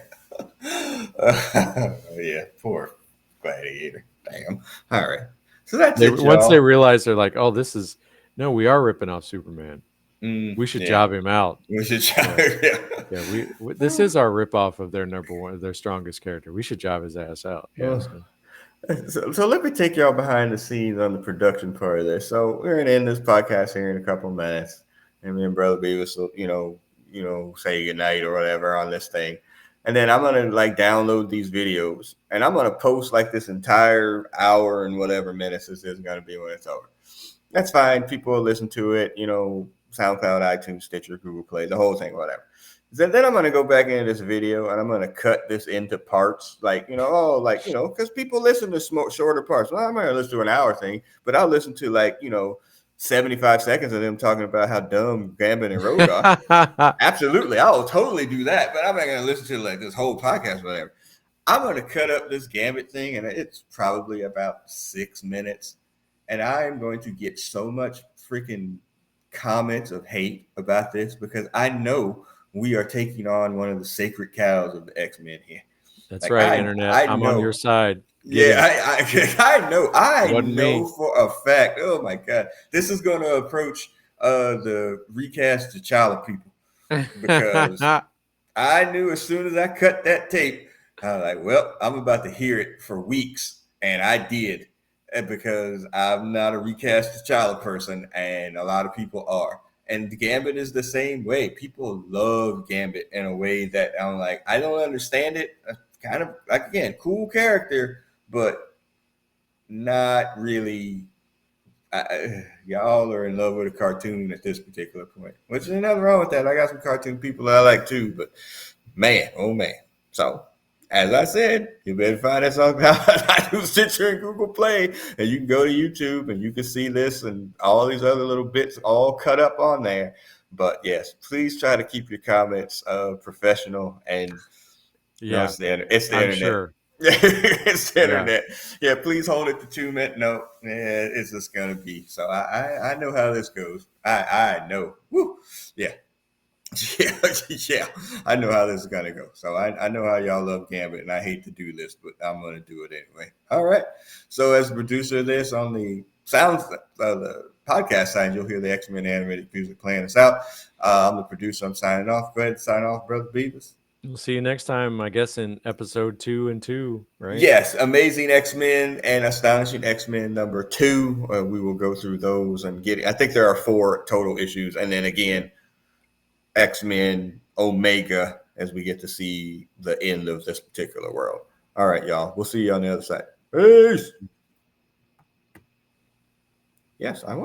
Speaker 1: Yeah, poor gladiator. Damn. All right. So that's
Speaker 2: they
Speaker 1: it,
Speaker 2: once they
Speaker 1: y'all.
Speaker 2: realize they're like, oh, this is no, we are ripping off Superman. We should
Speaker 1: Yeah.
Speaker 2: job him out.
Speaker 1: We should try.
Speaker 2: Yeah,
Speaker 1: Yeah.
Speaker 2: yeah. This is our ripoff of their number one, their strongest character. We should job his ass out. Yeah.
Speaker 1: Oh.
Speaker 2: So
Speaker 1: So let me take y'all behind the scenes on the production part of this. So we're gonna end this podcast here in a couple minutes, and me and Brother Beavis will, say goodnight or whatever on this thing, and then I'm gonna like download these videos, and I'm gonna post like this entire hour and whatever minutes this is gonna be when it's over. That's fine. People will listen to it, SoundCloud, iTunes, Stitcher, Google Play, the whole thing, whatever. Then I'm going to go back into this video and I'm going to cut this into parts, because people listen to shorter parts. Well, I'm not going to listen to an hour thing, but I'll listen to 75 seconds of them talking about how dumb Gambit and Rogue are. Absolutely. I'll totally do that, but I'm not going to listen to like this whole podcast or whatever. I'm going to cut up this Gambit thing, and it's probably about 6 minutes. And I'm going to get so much freaking comments of hate about this because I know we are taking on one of the sacred cows of the X-Men here.
Speaker 2: that's
Speaker 1: Like
Speaker 2: right,
Speaker 1: I,
Speaker 2: internet.
Speaker 1: I
Speaker 2: I'm on your
Speaker 1: know.
Speaker 2: side. Get
Speaker 1: Yeah,
Speaker 2: him.
Speaker 1: I
Speaker 2: Wasn't
Speaker 1: know
Speaker 2: me.
Speaker 1: for a fact. Oh my God, this is going to approach the recast T'Challa people because I knew as soon as I cut that tape, I was like, well, I'm about to hear it for weeks. And I did because I'm not a recast T'Challa person, and a lot of people are. And Gambit is the same way. People love Gambit in a way that I'm like, I don't understand it. Kind of like, again, cool character, but not really. Y'all are in love with a cartoon at this particular point, which is nothing wrong with that. I got some cartoon people that I like too, but man, oh man. So, as I said, you better find us on iTunes, Stitcher, and Google Play, and you can go to YouTube and you can see this and all these other little bits all cut up on there. But yes, please try to keep your comments professional and no,
Speaker 2: Yeah,
Speaker 1: it's the
Speaker 2: I'm
Speaker 1: internet.
Speaker 2: sure.
Speaker 1: It's the
Speaker 2: Yeah.
Speaker 1: internet. Yeah, please hold it to 2 minutes. No, it's just gonna be. So I know how this goes. I know. Woo. Yeah. Yeah, yeah. I know how this is gonna go. So I know how y'all love Gambit, and I hate to do this, but I'm gonna do it anyway. All right. So as the producer of this on the sounds the podcast side, you'll hear the X-Men animated music playing us out. I'm the producer. I'm signing off. Go ahead and sign off, Brother Beavis.
Speaker 2: We'll see you next time, I guess, in episode 2 and 2, right?
Speaker 1: Yes, Amazing X-Men and Astonishing X-Men number 2. We will go through those and get. I think there are 4 total issues, and then again, X-Men Omega as we get to see the end of this particular world. All right, y'all. We'll see you on the other side. Peace. Yes, I want.